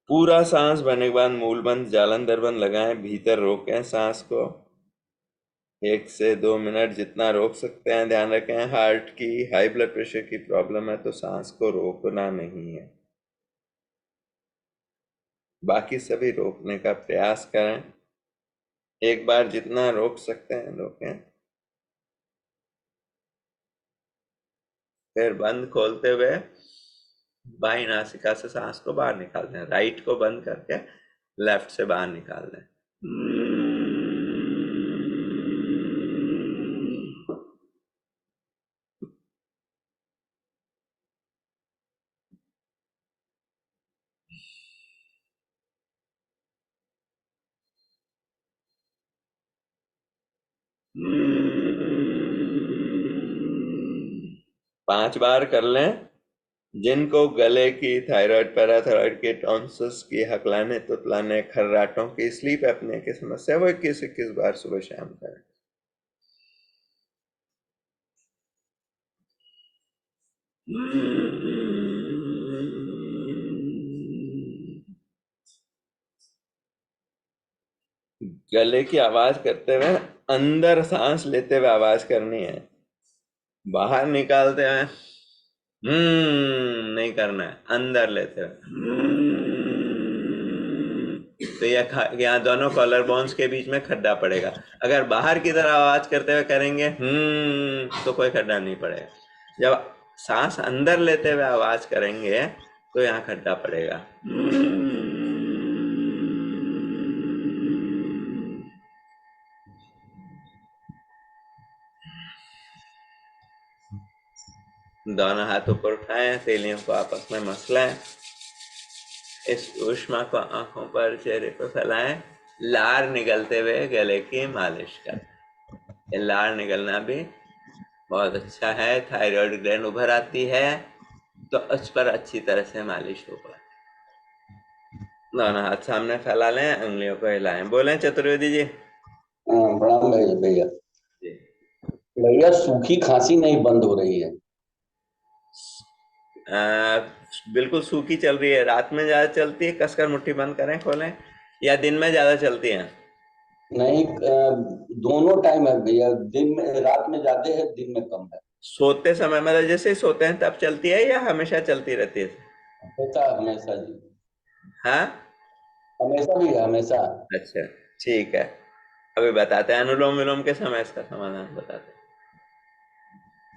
पूरा सांस भरने के बाद मूलबंध जालंधर बंध लगाएं, भीतर रोकें सांस को 1 से 2 मिनट जितना रोक सकते हैं। ध्यान रखें हार्ट की, हाई ब्लड प्रेशर की प्रॉब्लम है तो सांस को रोकना नहीं है, बाकी सभी रोकने का प्रयास करें। एक बार जितना रोक सकते हैं रोकें, फिर बंद खोलते हुए बाई नासिका से सांस को बाहर निकाल दें। राइट को बंद करके लेफ्ट से बाहर निकाल दें। पांच बार कर लें। जिनको गले की, थायराइड, पैराथायराइड के, टॉन्सिल्स की, हकलाने तुतलाने, खर्राटों की, स्लीप एपनिया की समस्या, वो 21-21 बार सुबह शाम करें। गले की आवाज करते हुए अंदर सांस लेते हुए आवाज करनी है, बाहर निकालते हुए नहीं करना है, अंदर लेते हुए। तो यहाँ दोनों कॉलर बोन्स के बीच में खड्डा पड़ेगा। अगर बाहर की तरह आवाज करते हुए करेंगे तो कोई खड्डा नहीं पड़ेगा। जब सांस अंदर लेते हुए आवाज करेंगे तो यहाँ खड्डा पड़ेगा। दोनों हाथ ऊपर उठाएं, हथेलियों को आपस में मसलें। इस ऊष्मा को आंखों पर, चेहरे पर फैलाएं। लार निगलते हुए गले की मालिश करें। लार निकलना भी बहुत अच्छा है। थायराइड ग्लैंड उभर आती है तो उस पर अच्छी तरह से मालिश होगा। दोनों हाथ सामने फैला लें, उंगलियों को हिलाएं। बोलें चतुर्वेदी जी। प्रणाम भैया। भैया जी। भैया सूखी खांसी नहीं बंद हो रही है। बिल्कुल सूखी चल रही है। रात में ज्यादा चलती है, कसकर मुट्ठी बंद करें, खोलें, या दिन में ज्यादा चलती है? नहीं, दोनों टाइम है भैया। दिन में, रात में ज्यादा है, दिन में कम है। सोते समय मतलब जैसे ही सोते हैं तब चलती है या हमेशा चलती रहती है? हमेशा हमेशा जी। हाँ, हमेशा भी है, हमेशा। अच्छा, ठीक है। अभी बताते हैं, अनुलोम विलोम के समय इसका समाधान बताते हैं।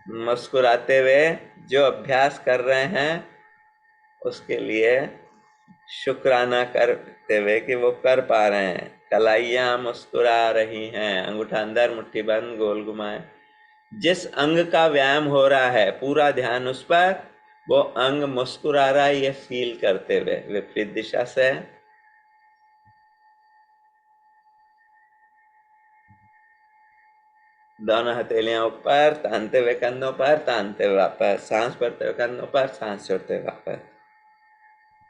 मुस्कुराते हुए जो अभ्यास कर रहे हैं उसके लिए शुक्राना करते हुए कि वो कर पा रहे हैं। कलाइयां मुस्कुरा रही हैं, अंगूठा अंदर, मुट्ठी बंद, गोल घुमाएं। जिस अंग का व्यायाम हो रहा है पूरा ध्यान उस पर, वो अंग मुस्कुरा रहा है ये फील करते हुए विपरीत दिशा से दोनों हथेलियां ऊपर, तानते हुए कंधों पर, तानते हुए वापस, सांस भरते हुए कंधों पर, सांस छोड़ते हुए वापस।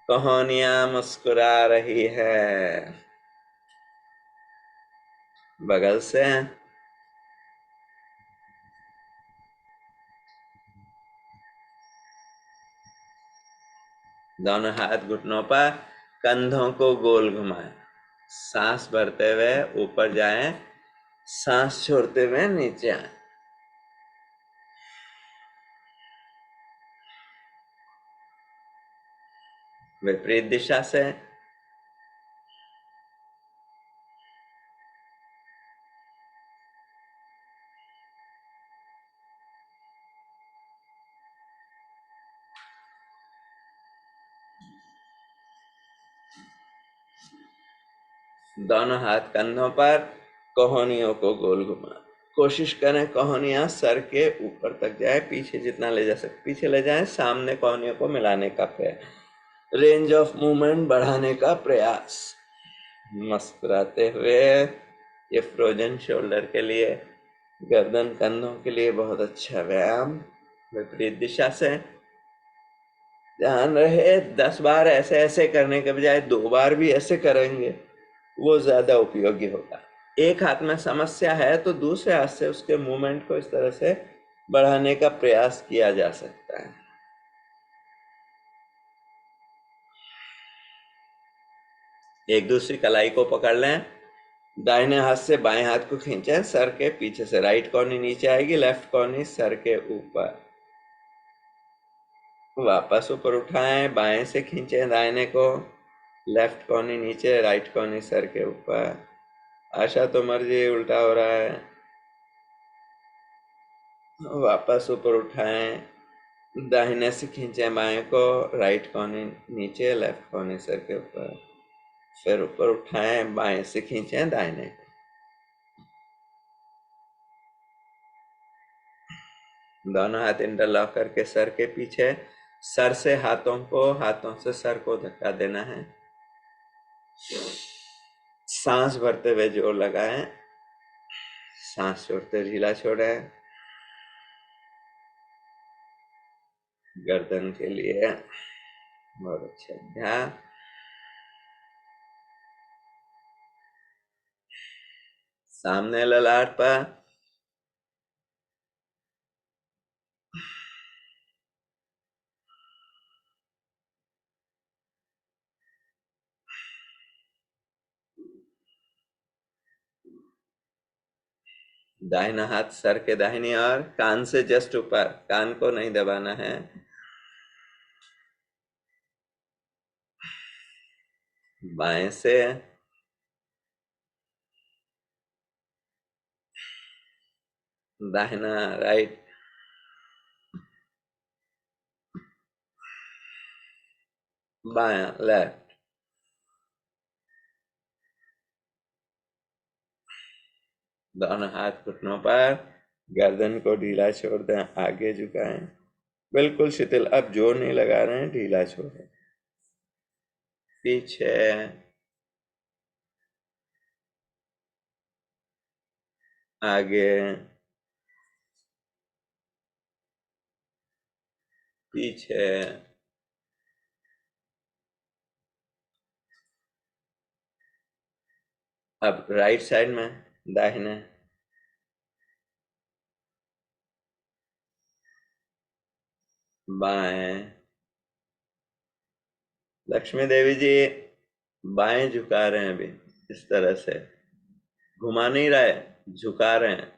कहानियां मुस्कुरा रही है बगल से। दोनों हाथ घुटनों पर, कंधों को गोल घुमाएं। सांस भरते हुए ऊपर जाएं, सांस छोड़ते हुए नीचे आए। विपरीत दिशा से दोनों हाथ कंधों पर, कोहनियों को गोल घुमा। कोशिश करें कोहनियां सर के ऊपर तक जाए, पीछे जितना ले जा सकते पीछे ले जाएं। सामने कोहनियों को मिलाने का प्रयास, रेंज ऑफ मूवमेंट बढ़ाने का प्रयास। मुस्कुराते हुए ये फ्रोजन शोल्डर के लिए, गर्दन कंधों के लिए बहुत अच्छा व्यायाम। विपरीत दिशा से ध्यान रहे, 10 बार ऐसे ऐसे करने के बजाय 2 बार भी ऐसे करेंगे वो ज्यादा उपयोगी होगा। एक हाथ में समस्या है तो दूसरे हाथ से उसके मूवमेंट को इस तरह से बढ़ाने का प्रयास किया जा सकता है। एक दूसरी कलाई को पकड़ लें, दाहिने हाथ से बाएं हाथ को खींचें सर के पीछे से, राइट कॉर्नी नीचे आएगी, लेफ्ट कॉर्नी सर के ऊपर। वापस ऊपर उठाएं, बाएं से खींचें दाहिने को, लेफ्ट कॉर्नी नीचे, राइट कॉर्नी सर के ऊपर। आशा तो मर्जी उल्टा हो रहा है। वापस ऊपर उठाएं, दाहिने से खींचें बाएं को, राइट कॉर्नी नीचे, लेफ्ट कॉर्नी सर के ऊपर। फिर ऊपर उठाएं, बाएं से खींचें दाहिने को। दोनों हाथ इंटरलॉक करके सर के पीछे, सर से हाथों को, हाथों से सर को धक्का देना है। सांस भरते हुए जोर लगाएं, सांस छोड़ते ढीला छोड़ें। गर्दन के लिए बहुत अच्छा ध्यान। सामने ललाट पर दाहिना हाथ सर के दाहिनी ओर, कान से जस्ट ऊपर, कान को नहीं दबाना है। बाएं से दाहिना, राइट, बायां, लेफ्ट। दोनों हाथ घुटनों पर, गर्दन को ढीला छोड़ दें, आगे झुकाएं, बिल्कुल शिथिल। अब जोर नहीं लगा रहे हैं, ढीला छोड़ें। पीछे, आगे, पीछे। अब राइट साइड में, दाहिने, बाएं। लक्ष्मी देवी जी बाएं झुका रहे हैं अभी, इस तरह से घुमा नहीं रहे, झुका रहे हैं।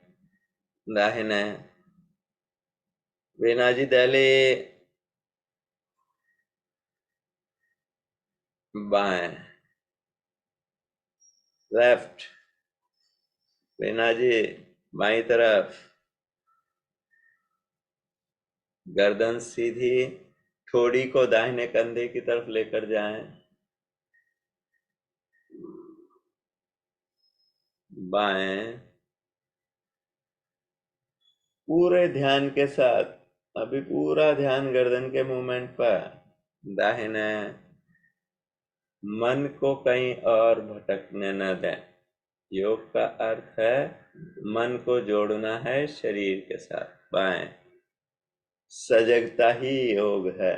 दाहिने, वीना जी दहली बाएं, लेफ्ट, वीना जी बाई तरफ, गर्दन सीधी, ठोड़ी को दाहिने कंधे की तरफ लेकर जाएं। बाएं, पूरे ध्यान के साथ, अभी पूरा ध्यान गर्दन के मूवमेंट पर। दाहिने, मन को कहीं और भटकने न दें। योग का अर्थ है मन को जोड़ना है शरीर के साथ। बाएं, सजगता ही योग है।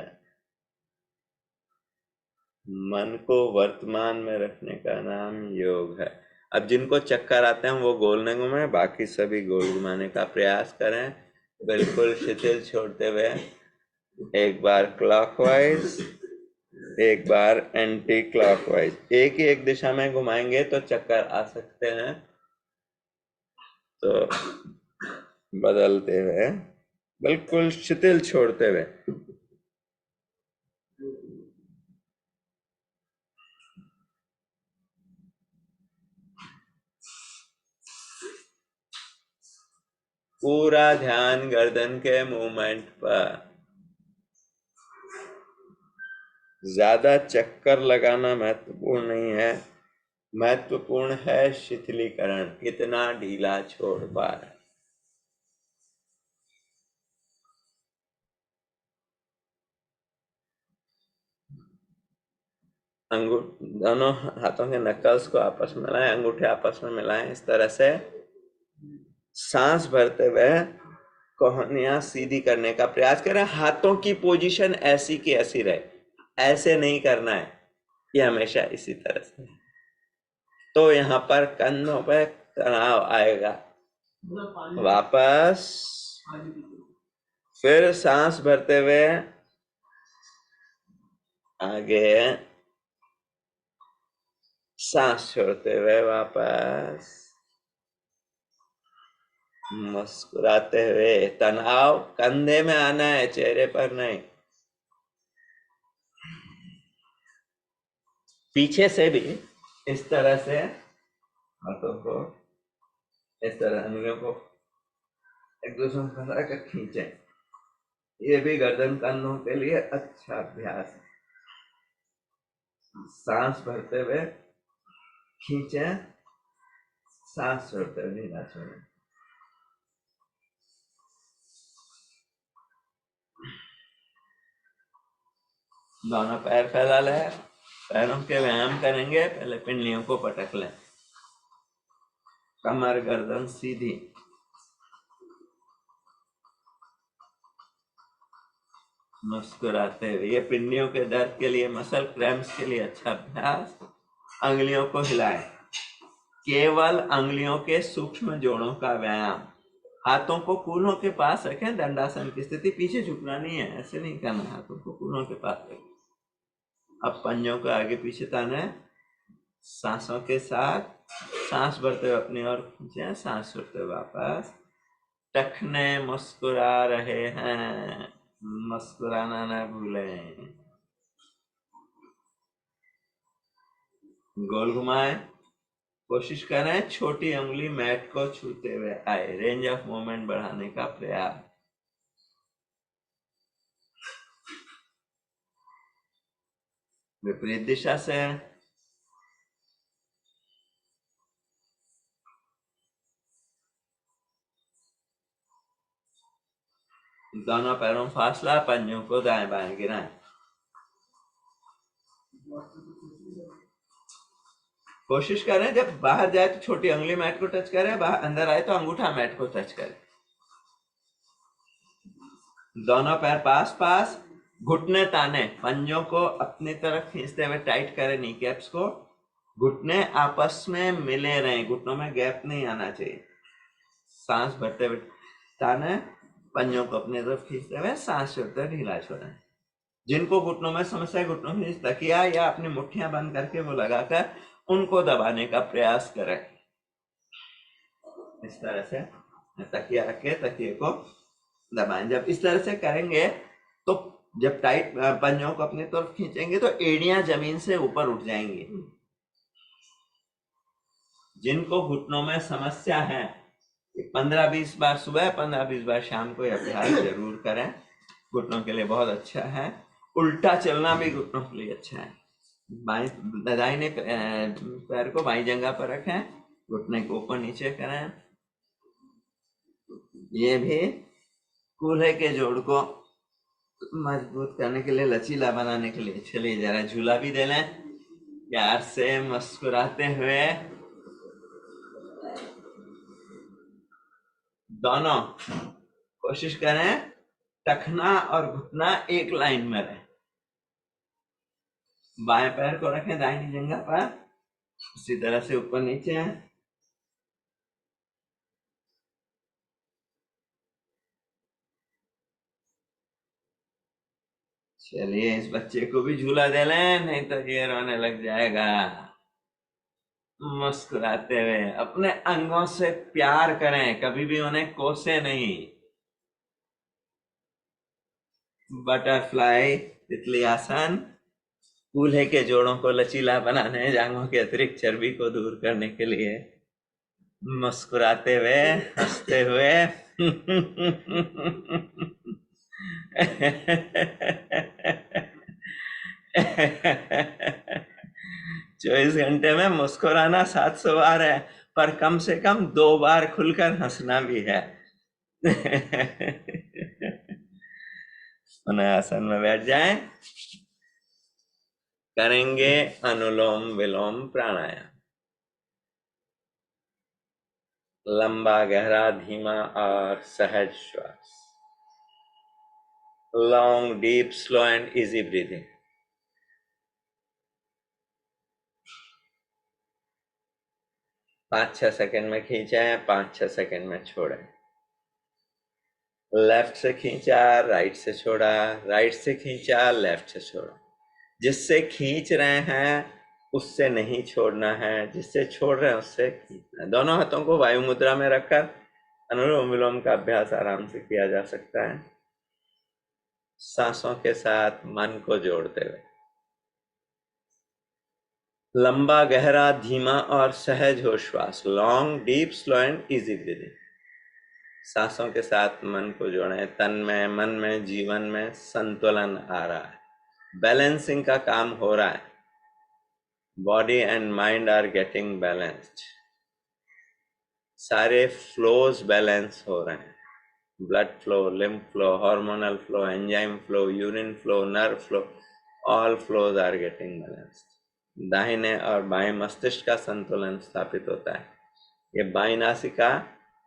मन को वर्तमान में रखने का नाम योग है। अब जिनको चक्कर आते हैं वो गोल न घूमें, बाकी सभी गोल घुमाने का प्रयास करें, बिल्कुल शिथिल छोड़ते हुए। एक बार क्लॉकवाइज, एक बार एंटी क्लॉकवाइज। एक ही एक दिशा में घुमाएंगे तो चक्कर आ सकते हैं, तो बदलते हुए, बिल्कुल शिथिल छोड़ते हुए। पूरा ध्यान गर्दन के मूवमेंट पर। ज्यादा चक्कर लगाना महत्वपूर्ण नहीं है, महत्वपूर्ण है शिथिलीकरण, कितना ढीला छोड़ पा रहे। दोनों हाथों के नकल्स को आपस में मिलाएं, अंगूठे आपस में मिलाएं। इस तरह से सांस भरते हुए कोहनियां सीधी करने का प्रयास करें। हाथों की पोजीशन ऐसी की ऐसी रहे, ऐसे नहीं करना है, ये हमेशा इसी तरह से। तो यहाँ पर कंधों पे तनाव आएगा। वापस फिर सांस भरते हुए आगे, सांस छोड़ते हुए वापस, मुस्कुराते हुए। तनाव कंधे में आना है, चेहरे पर नहीं। पीछे से भी इस तरह से हाथों को, इस तरह अंगुलियों को एक दूसरे में फंसा कर खींचें। ये भी गर्दन कंधों के लिए अच्छा अभ्यास है। सांस भरते हुए खींचें, सांस छोड़ते हुए ढीला छोड़ें। दोनों पैर फैला लें, पैरों के व्यायाम करेंगे। पहले पिंडलियों को पटक लें, कमर गर्दन सीधी। मुस्कुराते हुए, ये पिंडियों के दर्द के लिए, मसल क्रैम्प्स के लिए अच्छा अभ्यास। अंगुलियों को हिलाएं, केवल अंगुलियों के सूक्ष्म जोड़ों का व्यायाम। हाथों को कूल्हों के पास रखें, दंडासन की स्थिति। पीछे झुकना नहीं है, ऐसे नहीं करना है, हाथों को कूल्हों के पास रखें। अब पंजों को आगे पीछे ताने, सांसों के साथ। सांस भरते हुए अपनी ओर खींचे, सांस छोड़ते हुए वापस। टखने मुस्कुरा रहे हैं, मुस्कुराना ना भूलें। गोल घुमाएं, कोशिश करें छोटी उंगली मैट को छूते हुए आए। रेंज ऑफ मूवमेंट बढ़ाने का प्रयास। विपरीत दिशा से दोनों पैरों फासला, पंजों को दाएं बाएं गिराएं। कोशिश करें जब बाहर जाए तो छोटी उंगली मैट को टच करे, बाहर अंदर आए तो अंगूठा मैट को टच करे। दोनों पैर पास पास, घुटने ताने, पंजों को अपनी तरफ खींचते हुए टाइट करें नी कैप्स को। घुटने आपस में मिले रहें, घुटनों में गैप नहीं आना चाहिए। सांस भरते हुए ताने, पंजों को अपनी तरफ खींचते हुए सांस छोड़ते ढीला छोड़ें। जिनको घुटनों में समस्या है, घुटनों में तकिया या अपनी मुट्ठियां बंद करके वो लगाकर उनको दबाने का प्रयास करें। इस तरह से तकिया रख के तकिए को दबाएं। जब इस तरह से करेंगे तो जब टाइट पंजों को अपनी तरफ खींचेंगे तो एड़ियां जमीन से ऊपर उठ जाएंगी। जिनको घुटनों में समस्या है, 15-20 बार सुबह, 15-20 बार शाम को अभ्यास जरूर करें। घुटनों के लिए बहुत अच्छा है। उल्टा चलना भी घुटनों के लिए अच्छा है। दाहिने पैर को बाईं जगह पर रखें, घुटने को ऊपर नीचे करें। ये भी कूल्हे के जोड़ को मजबूत करने के लिए, लचीला बनाने के लिए। चलिए जरा झूला भी दे लें, प्यार से मुस्कुराते हुए। दोनों कोशिश करें टखना और घुटना एक लाइन में रहे। बाएं पैर को रखें दाहिनी जगह पर, उसी तरह से ऊपर नीचे। चलिए इस बच्चे को भी झूला दे लें, नहीं तो ये रोने लग जाएगा। मुस्कुराते हुए अपने अंगों से प्यार करें, कभी भी उन्हें कोसे नहीं। बटरफ्लाई, तितली आसन, कूल्हे के जोड़ों को लचीला बनाने, जांघों के अतिरिक्त चर्बी को दूर करने के लिए। मुस्कुराते हुए, हंसते हुए। 24 घंटे में मुस्कुराना 700 बार है, पर कम से कम 2 बार खुलकर हंसना भी है। आसन में बैठ जाएं। करेंगे अनुलोम विलोम प्राणायाम। लंबा गहरा धीमा और सहज श्वास। Long deep slow and easy breathing. 5-6 second में खींचें, 5-6 सेकंड में छोड़ें। लेफ्ट से खींचा, राइट से छोड़ा, राइट से खींचा, लेफ्ट से छोड़ा। जिससे खींच रहे हैं उससे नहीं छोड़ना है, जिससे छोड़ रहे हैं उससे खींचना है। दोनों हाथों को वायु मुद्रा में रखकर अनुलोम विलोम का अभ्यास आराम से किया जा सकता है, सांसों के साथ मन को जोड़ते हुए। लंबा गहरा धीमा और सहज हो श्वास। Long deep slow and easy breathing. सांसों के साथ मन को जोड़ें। तन में, मन में, जीवन में संतुलन आ रहा है, बैलेंसिंग का काम हो रहा है। Body and mind are getting balanced. सारे फ्लोज बैलेंस हो रहे हैं। Blood flow, lymph flow, hormonal flow, enzyme flow, urine flow, nerve flow, all flows are getting balanced. दाहिने और बाएं मस्तिष्क का संतुलन स्थापित होता है। ये बाईं नासिका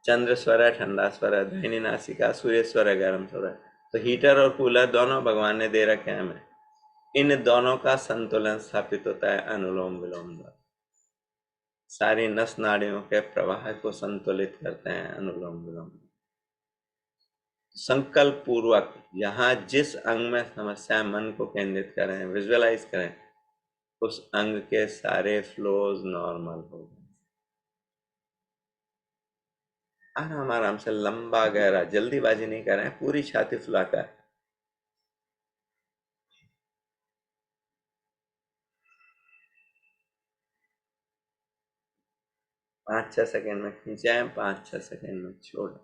चंद्र स्वर है, ठंडा स्वर है। दाहिनी नासिका सूर्य स्वर है, गर्म स्वर है। तो हीटर और कूलर दोनों भगवान ने दे रखे हैं हमें। इन दोनों का संतुलन स्थापित होता है अनुलोम विलोम द्वारा। सारी नस नाड़ियों के प्रवाह को संतुलित करते हैं अनुलोम विलोम। संकल्प पूर्वक यहाँ जिस अंग में समस्या है, मन को केंद्रित करें, विजुअलाइज करें, उस अंग के सारे फ्लोज नॉर्मल हो गए। आराम आराम से लंबा गहरा, जल्दीबाजी नहीं करें, पूरी छाती फुलाकर। पाँच 6 सेकंड में खींचें, 5-6 सेकंड में छोड़ें।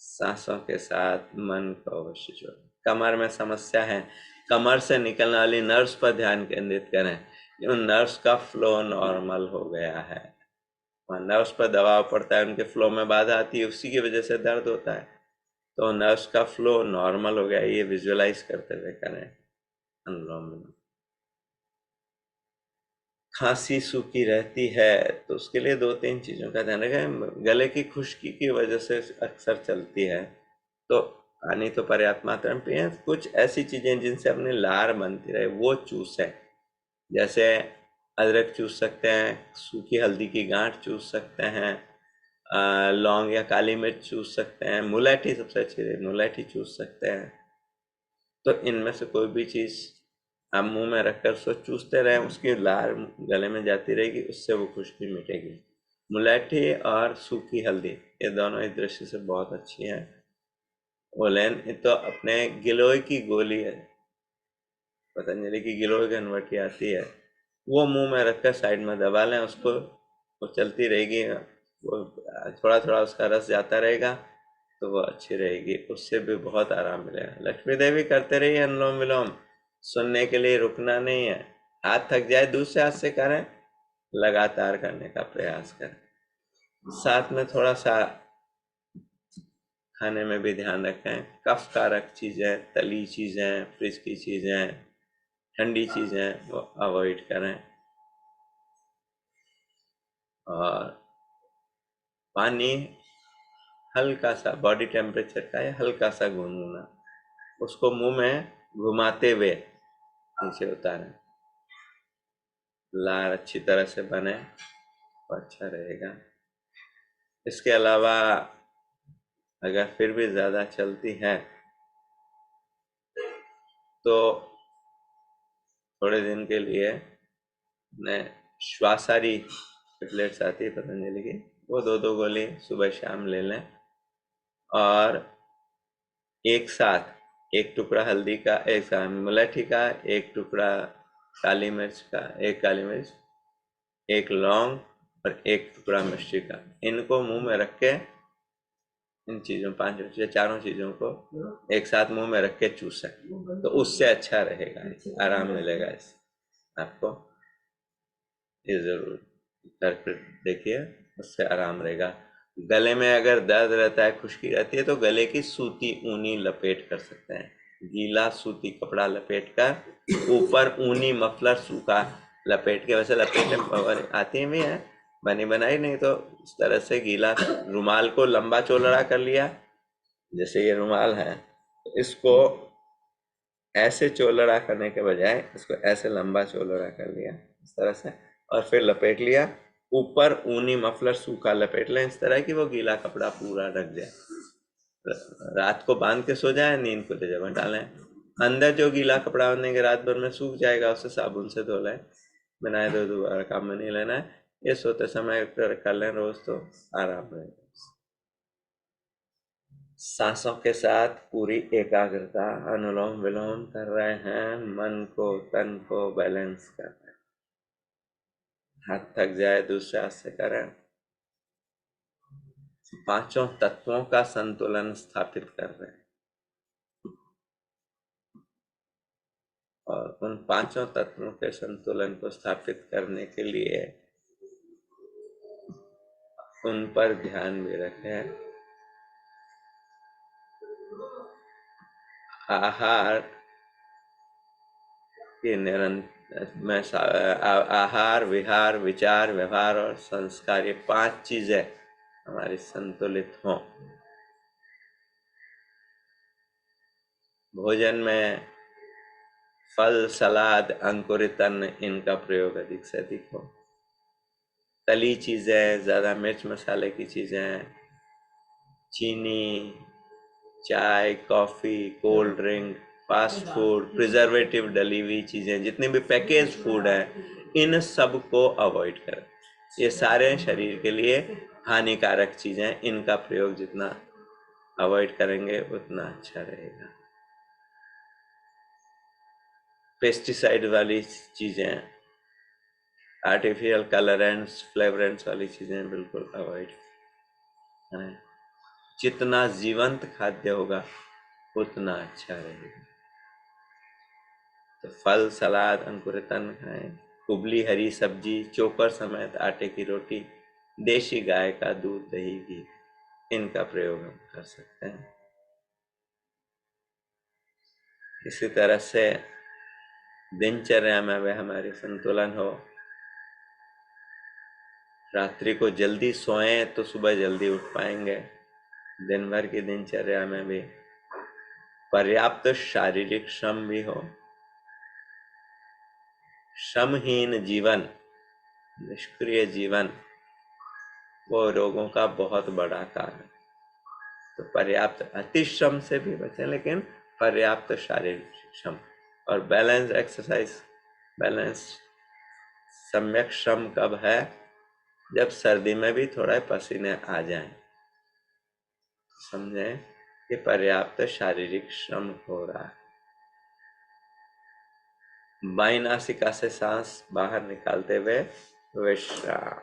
सांसों के साथ मन को अवश्य जोड़ें। कमर में समस्या है, कमर से निकलने वाली नर्व्स पर ध्यान केंद्रित करें। उन नर्व्स का फ्लो नॉर्मल हो गया है। नर्व्स पर दबाव पड़ता है, उनके फ्लो में बाधा आती है, उसी की वजह से दर्द होता है। तो नर्व्स का फ्लो नॉर्मल हो गया, ये विजुअलाइज करते हुए करें अनुलोम विलोम। खांसी सूखी रहती है तो उसके लिए 2-3 चीज़ों का ध्यान रखें। गले की खुश्की की वजह से अक्सर चलती है, तो पानी तो पर्याप्त मात्रा में पिए। कुछ ऐसी चीज़ें जिनसे अपनी लार बनती रहे वो चूसें, जैसे अदरक चूस सकते हैं, सूखी हल्दी की गांठ चूस सकते हैं, लौंग या काली मिर्च चूस सकते हैं, मुलैठी सबसे अच्छी है, मुलैठी चूस सकते हैं। तो इनमें से कोई भी चीज़ आप मुंह में रखकर उसको चूसते रहें, उसकी लार गले में जाती रहेगी, उससे वो खुश्की मिटेगी। मुलैठी और सूखी हल्दी ये दोनों इस दृष्टि से बहुत अच्छी हैं। ओलेन तो अपने गिलोय की गोली है, पतंजलि की गिलोय घनवटी आती है, वो मुंह में रखकर साइड में दबा लें, उसको वो चलती रहेगी, वो थोड़ा थोड़ा उसका रस जाता रहेगा तो वो अच्छी रहेगी, उससे भी बहुत आराम मिलेगा। लक्ष्मी देवी करते रहिए अनुलोम विलोम, सुनने के लिए रुकना नहीं है। हाथ थक जाए दूसरे हाथ से करें, लगातार करने का प्रयास करें। साथ में थोड़ा सा खाने में भी ध्यान रखें। कफ कारक चीज़ें, तली चीज़ें, फ्रिज की चीज़ें, ठंडी चीज़ें वो अवॉइड करें। और पानी हल्का सा बॉडी टेम्परेचर का है, हल्का सा गुनगुना, उसको मुंह में घुमाते हुए नीचे उतारें। लार अच्छी तरह से बने तो अच्छा रहेगा। इसके अलावा अगर फिर भी ज़्यादा चलती है तो थोड़े दिन के लिए ने श्वासारी टेबलेट्स आती है पतंजलि की, वो 2-2 गोली सुबह शाम ले लें। और एक साथ एक टुकड़ा हल्दी का, एक मुलैठी का, एक टुकड़ा काली मिर्च का, एक काली मिर्च, एक लौंग और एक टुकड़ा मिर्ची का, इनको मुंह में रख के, इन चीज़ों 5 या 4 चीज़ों को एक साथ मुंह में रख के चूसें, तो उससे अच्छा रहेगा, आराम मिलेगा इससे आपको। ये ज़रूर करके देखिए, उससे आराम रहेगा। गले में अगर दर्द रहता है, खुश्की रहती है, तो गले की सूती ऊनी लपेट कर सकते हैं, गीला सूती कपड़ा लपेटकर ऊपर ऊनी मफलर सूखा लपेट के, वैसे लपेटे आती भी है बनी बनाई, नहीं तो इस तरह से गीला रुमाल को लंबा चौड़ा कर लिया, जैसे ये रुमाल है, इसको ऐसे चौड़ा करने के बजाय इसको ऐसे लंबा चौड़ा कर लिया इस तरह से, और फिर लपेट लिया। ऊपर ऊनी मफलर सूखा लपेट लें इस तरह कि वो गीला कपड़ा पूरा ढक जाए। रात को बांध के सो जाए, नींद को जगह डालें। अंदर जो गीला कपड़ा होने के रात भर में सूख जाएगा उसे साबुन से धो लें, बनाए दो, दोबारा काम में नहीं लेना है। ये सोते समय कर लें रोज तो आराम रहेगा। सांसों के साथ पूरी एकाग्रता, अनुलोम विलोम कर रहे हैं, मन को तन को बैलेंस कर रहे हैं। हाथ थक जाए दूसरे हाथ से करें। पांचों तत्वों का संतुलन स्थापित कर रहे हैं, और उन पांचों तत्वों के संतुलन को स्थापित करने के लिए उन पर ध्यान भी रखें। आहार की आहार, विहार, विचार, व्यवहार और संस्कार, ये 5 चीजें हमारी संतुलित हों। भोजन में फल, सलाद, अंकुरित अन्न, इनका प्रयोग अधिक से अधिक हो। तली चीजें, ज्यादा मिर्च मसाले की चीजें, चीनी, चाय, coffee, cold drink, fast food, preservative डली हुई चीजें, जितने भी पैकेज फूड है, इन सब को अवॉइड करें। ये सारे शरीर के लिए हानिकारक चीजें, इनका प्रयोग जितना अवॉइड करेंगे उतना अच्छा रहेगा। पेस्टिसाइड वाली चीजें, आर्टिफिशियल कलरेंट्स, फ्लेवरेंट्स वाली चीजें बिल्कुल अवॉइड करें। जितना जीवंत खाद्य होगा उतना अच्छा रहेगा। तो फल, सलाद, अंकुरित अन्न खाएं, उबली हरी सब्जी, चोकर समेत आटे की रोटी, देशी गाय का दूध, दही घी, इनका प्रयोग हम कर सकते हैं। इसी तरह से दिनचर्या में वह हमारी संतुलन हो। रात्रि को जल्दी सोएं तो सुबह जल्दी उठ पाएंगे। दिन भर की दिनचर्या में भी पर्याप्त शारीरिक श्रम भी हो। श्रमहीन जीवन, निष्क्रिय जीवन, वो रोगों का बहुत बड़ा कारण। तो पर्याप्त अतिश्रम से भी बचें, लेकिन पर्याप्त शारीरिक श्रम और बैलेंस एक्सरसाइज। बैलेंस सम्यक श्रम कब है? जब सर्दी में भी थोड़ा पसीने आ जाएं, समझें कि पर्याप्त शारीरिक श्रम हो रहा है। बाईं नासिका से सांस बाहर निकालते हुए विश्राम।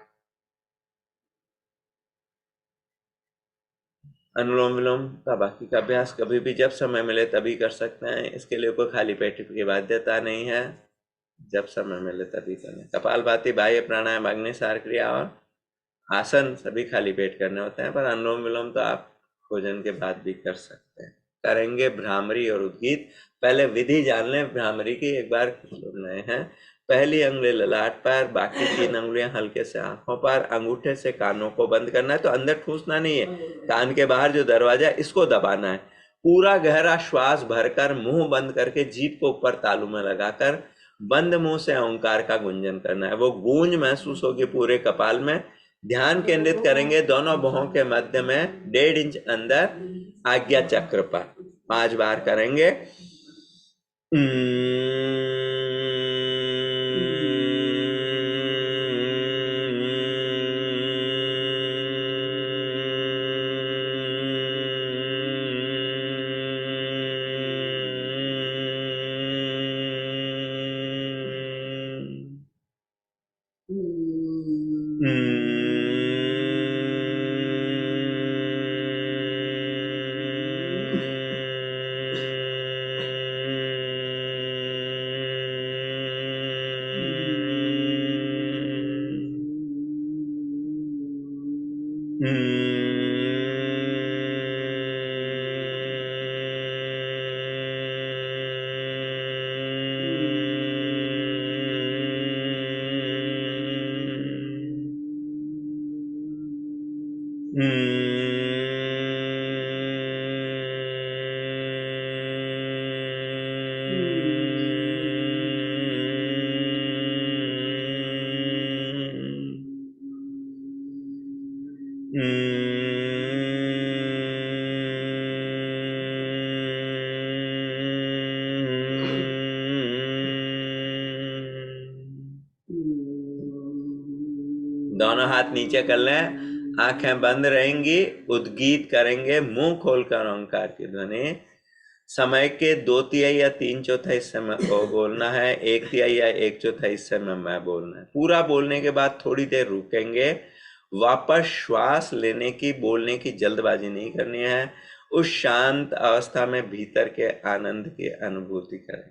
अनुलोम विलोम का बाकी का अभ्यास कभी भी जब समय मिले तभी कर सकते हैं। इसके लिए कोई खाली पेट की बाध्यता नहीं है, जब समय मिले तभी करें। कपालभाति, बाह्य प्राणायाम, अग्निसार क्रिया और आसन सभी खाली पेट करने होते हैं, पर अनुलोम विलोम तो आप भोजन के बाद भी कर सकते हैं। करेंगे भ्रामरी और उद्गीत। पहले विधि जान लें भ्रामरी की, एक बार सुन रहे हैं। पहली अंगुली ललाट पर, बाकी 3 अंगुलियां हल्के से आंखों पर, अंगूठे से कानों को बंद करना है, तो अंदर ठूसना नहीं है, कान के बाहर जो दरवाजा है इसको दबाना है। पूरा गहरा श्वास भरकर मुंह बंद करके जीभ को ऊपर तालू में लगाकर बंद मुंह से ओंकार का गुंजन करना है। वो गूंज महसूस होगी पूरे कपाल में। ध्यान केंद्रित करेंगे दोनों भौहों के मध्य में 1.5 इंच अंदर आज्ञा चक्र पर। 5 बार करेंगे। दोनों हाथ नीचे कर लें, आंखें बंद रहेंगी, उद्गीत करेंगे, मुंह खोलकर ओंकार की ध्वनि। समय के 2/3 या 3/4 हिस्से में ओ बोलना है, 1/3 या 1/4 हिस्से में मैं बोलना है। पूरा बोलने के बाद थोड़ी देर रुकेंगे, वापस श्वास लेने की, बोलने की जल्दबाजी नहीं करनी है। उस शांत अवस्था में भीतर के आनंद की अनुभूति करें।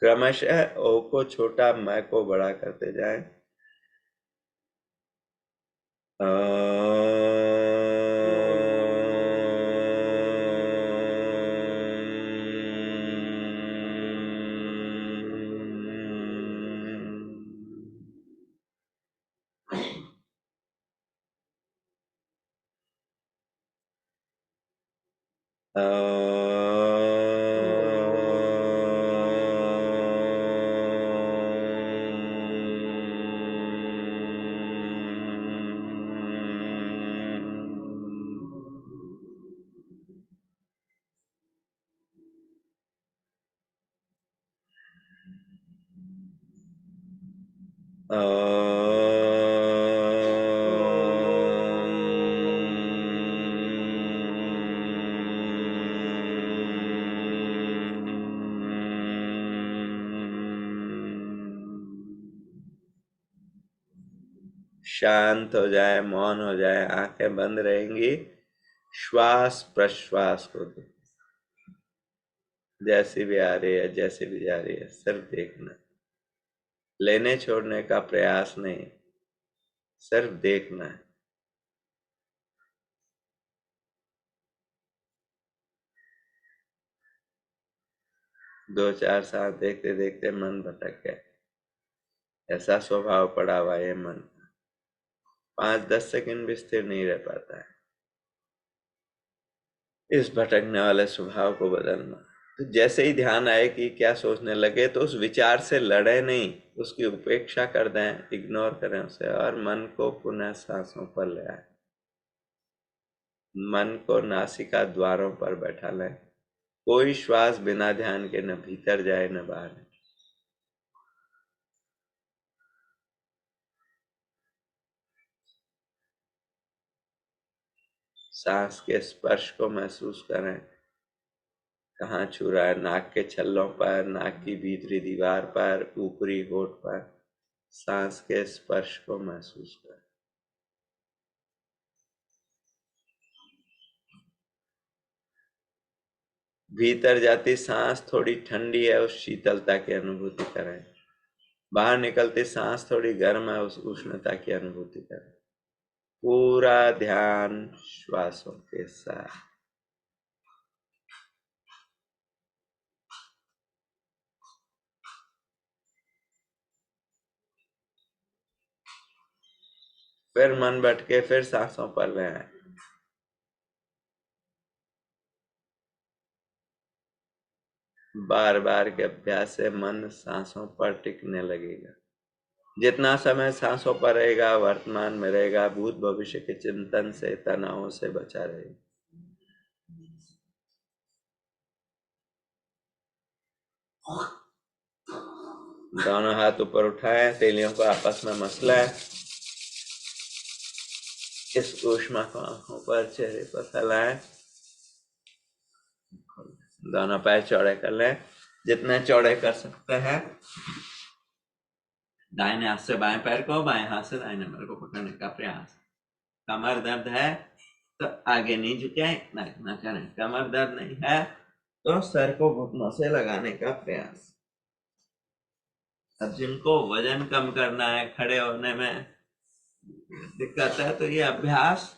क्रमशः ओ को छोटा, मैं को बड़ा करते जाएं। शांत हो जाए, मौन हो जाए, आंखें बंद रहेंगी। श्वास प्रश्वास को दे, जैसी भी आ रही है, जैसी भी जा रही है, सिर्फ देखना, लेने छोड़ने का प्रयास नहीं, सिर्फ देखना है। दो चार सांस देखते देखते मन भटक गया, ऐसा स्वभाव पड़ा हुआ है मन, 5-10 सेकंड भी स्थिर नहीं रह पाता है। इस भटकने वाले स्वभाव को बदलना। तो जैसे ही ध्यान आए कि क्या सोचने लगे, तो उस विचार से लड़े नहीं, उसकी उपेक्षा कर दें, इग्नोर करें उसे, और मन को पुनः सांसों पर ले आए। मन को नासिका द्वारों पर बैठा लें। कोई श्वास बिना ध्यान के न भीतर जाए न बाहर। सांस के स्पर्श को महसूस करें, कहाँ छू रहा है, नाक के छल्लों पर, नाक की भीतरी दीवार पर, ऊपरी होठ पर। सांस के स्पर्श को महसूस करें। भीतर जाती सांस थोड़ी ठंडी है, उस शीतलता की अनुभूति करें। बाहर निकलती सांस थोड़ी गर्म है, उस उष्णता की अनुभूति करें। पूरा ध्यान श्वासों के साथ। फिर मन भटके, फिर सांसों पर ले आए। बार बार के अभ्यास से मन सांसों पर टिकने लगेगा। जितना समय सांसों पर रहेगा, वर्तमान में रहेगा, भूत भविष्य के चिंतन से, तनावों से बचा रहेगा। दोनों हाथ ऊपर उठाए, तेलियों को आपस में मसला है। इस ऊष्मा को आंखों पर, चेहरे पर फैलाए। दोनों पैर चौड़े कर लें, जितने चौड़े कर सकते हैं। दाहिने हाथ से बाएं पैर को, बाएं हाथ से दाहिने पैर को पकड़ने का प्रयास। कमर दर्द है तो आगे नहीं झुके, इतना करें। कमर दर्द नहीं है तो सर को घुटनों से लगाने का प्रयास। अब जिनको वजन कम करना है, खड़े होने में दिक्कत है, तो ये अभ्यास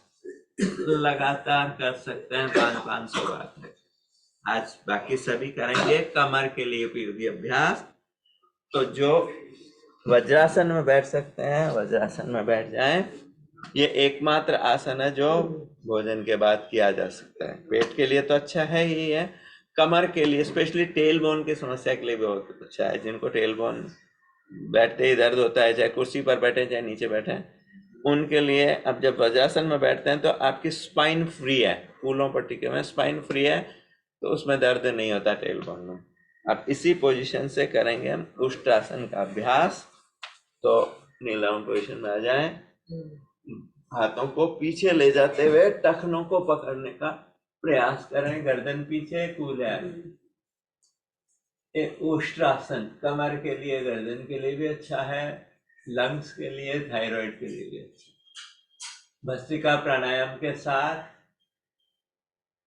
लगातार कर सकते हैं 500 बार तक। आज बाकी सभी करेंगे कमर के लिए उपयोगी अभ्यास। तो जो वज्रासन में बैठ सकते हैं, वज्रासन में बैठ जाएं। ये एकमात्र आसन है जो भोजन के बाद किया जा सकता है। पेट के लिए तो अच्छा है ही है, कमर के लिए, स्पेशली टेल बोन की समस्या के लिए भी बहुत अच्छा है। जिनको टेल बोन बैठते ही दर्द होता है, चाहे कुर्सी पर बैठे चाहे नीचे बैठे, उनके लिए अब जब वज्रासन में बैठते हैं तो आपकी स्पाइन फ्री है, फूलों पर टिके हुए स्पाइन फ्री है, तो उसमें दर्द नहीं होता टेल बोन में। अब इसी पोजीशन से करेंगे हम उष्ट्रासन का अभ्यास। तो नीलाउन पोजीशन में आ जाएं, हाथों को पीछे ले जाते हुए टखनों को पकड़ने का प्रयास करें, गर्दन पीछे, कूल्हे आगे। उष्ट्रासन कमर के लिए, गर्दन के लिए भी अच्छा है, लंग्स के लिए, थायराइड के लिए भी अच्छा। भस्त्रिका प्राणायाम के साथ।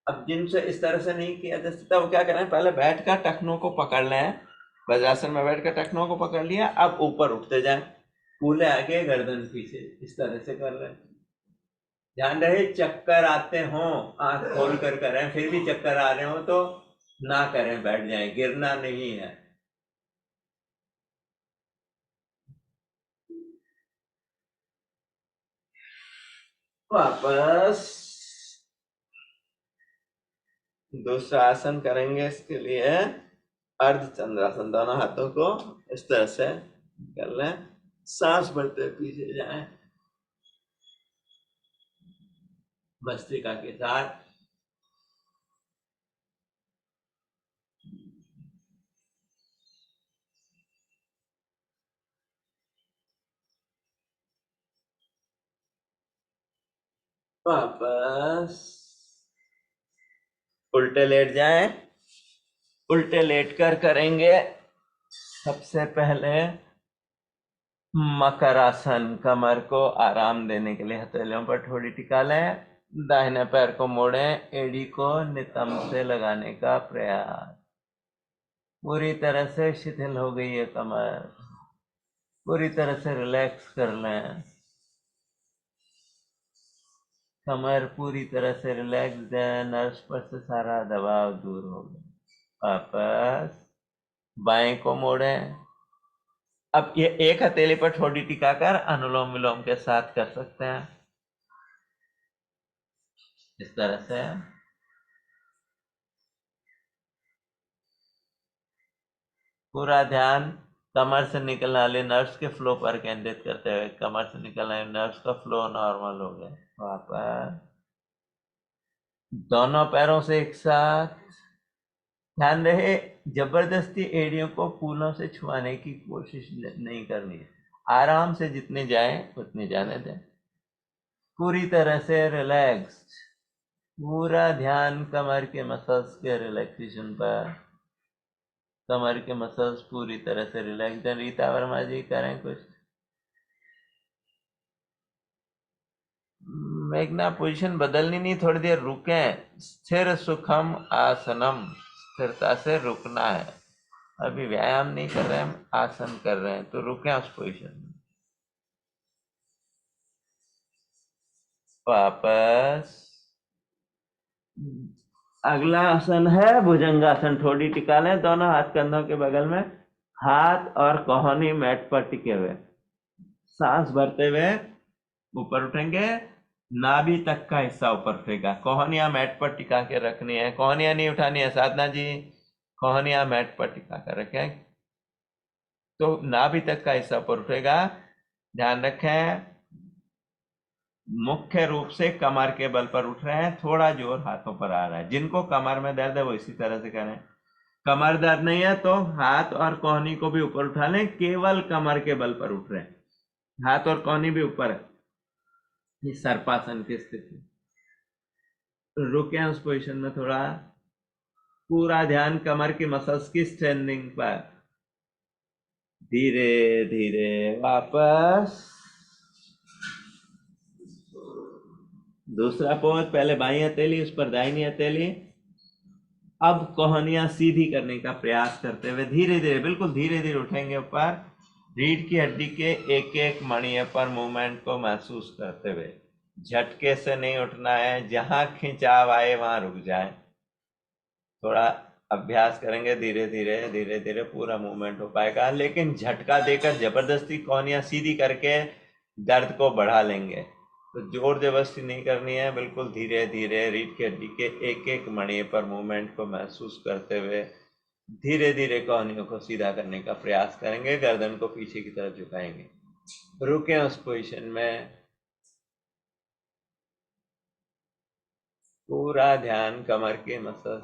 अब जिनसे इस तरह से नहीं किया जा सकता वो क्या करें, पहले बैठकर टखनों को पकड़ लें। वज्रासन में बैठकर टखनों को पकड़ लिया, अब ऊपर उठते जाएं, कूल्हे आगे, गर्दन पीछे, इस तरह से कर लें। ध्यान रहे चक्कर आते हों आंख खोल कर करें, फिर भी चक्कर आ रहे हो तो ना करें, बैठ जाएं, गिरना नहीं है। वापस दूसरा आसन करेंगे। इसके लिए अर्धचंद्रासन, दोनों हाथों को इस तरह से कर लें, सांस भरते पीछे जाएं, भस्त्रिका के साथ। वापस उल्टे लेट जाएं। उल्टे लेट कर करेंगे सबसे पहले मकरासन। कमर को आराम देने के लिए हथेलियों पर थोड़ी टिका लें, दाहिने पैर को मोड़ें, एड़ी को नितंब से लगाने का प्रयास। पूरी तरह से शिथिल हो गई है कमर, पूरी तरह से रिलैक्स कर लें। कमर पूरी तरह से रिलैक्स है, नर्व्स पर से सारा दबाव दूर हो गया। वापस बाएं को मोड़ें। अब ये एक हथेली पर थोड़ी टिकाकर अनुलोम विलोम के साथ कर सकते हैं, इस तरह से। पूरा ध्यान कमर से निकलने वाले नर्व्स के फ्लो पर केंद्रित करते हुए, कमर से निकलने वाले नर्व्स का फ्लो नॉर्मल हो गया। वापस दोनों पैरों से एक साथ। ध्यान रहे जबरदस्ती एड़ियों को फूलों से छुआने की कोशिश नहीं करनी है, आराम से जितनी जाए उतनी जाने दें। पूरी तरह से रिलैक्स्ड, पूरा ध्यान कमर के मसल्स के रिलैक्सेशन पर। कमर के मसल्स पूरी तरह से रिलैक्स हैं। रीता वर्मा जी करें कुछ। मेघना पोजीशन बदलनी नहीं, थोड़ी देर रुकें। स्थिर सुखम आसनम, स्थिरता से रुकना है। अभी व्यायाम नहीं कर रहे हैं, हम आसन कर रहे हैं, तो रुकें उस पोजीशन में। वापस अगला आसन है भुजंगासन। थोड़ी टिका लें, दोनों हाथ कंधों के बगल में, हाथ और कोहनी मैट पर टिके हुए, सांस भरते हुए ऊपर उठेंगे, नाभि तक का हिस्सा ऊपर उठेगा। कोहनियां मैट पर टिका के रखनी है, कोहनियां नहीं उठानी है। साधना जी कोहनिया मैट पर टिका कर रखें, तो नाभि तक का हिस्सा ऊपर उठेगा। ध्यान रखें, मुख्य रूप से कमर के बल पर उठ रहे हैं, थोड़ा जोर हाथों पर आ रहा है। जिनको कमर में दर्द है वो इसी तरह से करें। कमर दर्द नहीं है तो हाथ और कोहनी को भी ऊपर उठा लें, केवल कमर के बल पर उठ रहे हैं, हाथ और कोहनी भी ऊपर है। इस सर्पासन की स्थिति रुके उस पोजीशन में, थोड़ा पूरा ध्यान कमर की मसल्स की स्ट्रेंथनिंग पर। धीरे धीरे वापस। दूसरा पोज, पहले बाई हथेली, उस पर दाहिनी हथेली। अब कोहनियां सीधी करने का प्रयास करते हुए धीरे धीरे, बिल्कुल धीरे धीरे उठेंगे ऊपर। रीढ़ की हड्डी के एक एक मणिये पर मूवमेंट को महसूस करते हुए, झटके से नहीं उठना है, जहां खिंचाव आए वहां रुक जाए। थोड़ा अभ्यास करेंगे, धीरे धीरे धीरे धीरे पूरा मूवमेंट हो पाएगा। लेकिन झटका देकर जबरदस्ती कोहनियां सीधी करके दर्द को बढ़ा लेंगे, तो जोर जबरदस्ती नहीं करनी है। बिल्कुल धीरे धीरे रीढ़ की हड्डी के एक एक मणि पर मूवमेंट को महसूस करते हुए धीरे धीरे कोहनियों को सीधा करने का प्रयास करेंगे। गर्दन को पीछे की तरफ झुकाएंगे। रुके उस पोजीशन में, पूरा ध्यान कमर के मसल,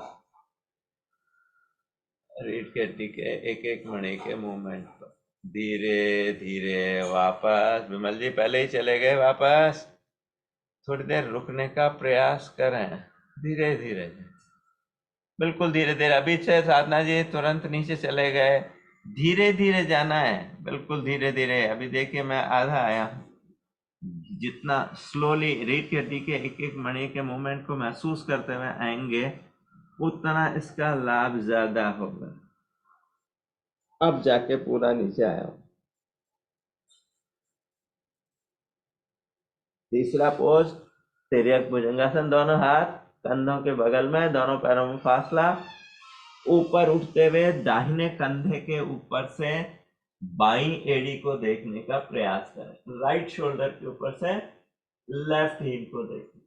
रीढ़ की हड्डी के एक एक मणि के मूवमेंट पर। धीरे धीरे वापस। विमल जी पहले ही चले गए वापस। थोड़ी देर रुकने का प्रयास करें, धीरे धीरे, बिल्कुल धीरे धीरे। अभी से साधना जी तुरंत नीचे चले गए, धीरे धीरे जाना है, बिल्कुल धीरे धीरे। अभी देखिए मैं आधा आया हूं। जितना स्लोली रीढ़ की हड्डी के एक एक मणि के मूवमेंट को महसूस करते हुए आएंगे, उतना इसका लाभ ज्यादा होगा। अब जाके पूरा नीचे आया हूं। तीसरा पोज, तिर्यक भुजंगासन। दोनों हाथ कंधों के बगल में, दोनों पैरों में फासला। ऊपर उठते हुए दाहिने कंधे के ऊपर से बाईं एड़ी को देखने का प्रयास करें। राइट शोल्डर के ऊपर से लेफ्ट हील को देखें।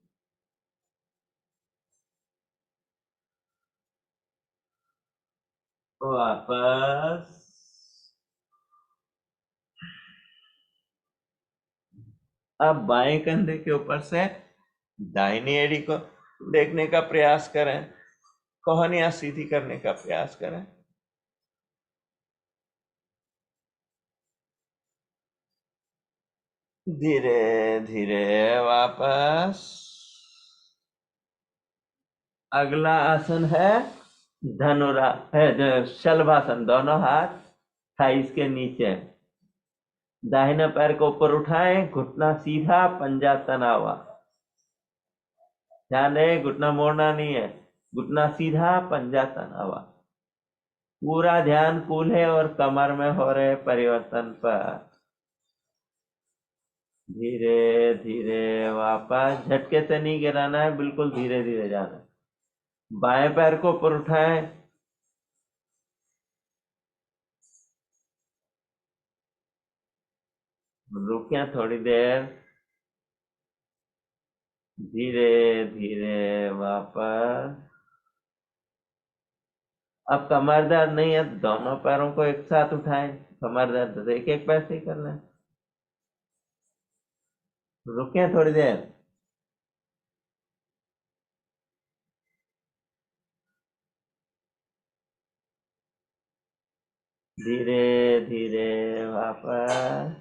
वापस। अब बाएं कंधे के ऊपर से दाहिनी एड़ी को देखने का प्रयास करें, कोहनियां सीधी करने का प्रयास करें। धीरे धीरे वापस। अगला आसन है धनुरा है, शलभासन। दोनों हाथ थाइस के नीचे, दाहिने पैर को ऊपर उठाएं, घुटना सीधा, पंजा तना हुआ। ध्यान रहे, घुटना मोड़ना नहीं है, घुटना सीधा, पंजा तना हुआ। पूरा ध्यान कूल्हे और कमर में हो रहे परिवर्तन पर। धीरे धीरे वापस। झटके से नहीं गिराना है, बिल्कुल धीरे धीरे जाना है। बाएं पैर को ऊपर उठाएं, रुकिए थोड़ी देर। धीरे धीरे वापस। अब कमर दर्द नहीं है, दोनों पैरों को एक साथ उठाएं। कमर दर्द तो एक एक पैर से ही कर लें। रुके थोड़ी देर। धीरे धीरे वापस।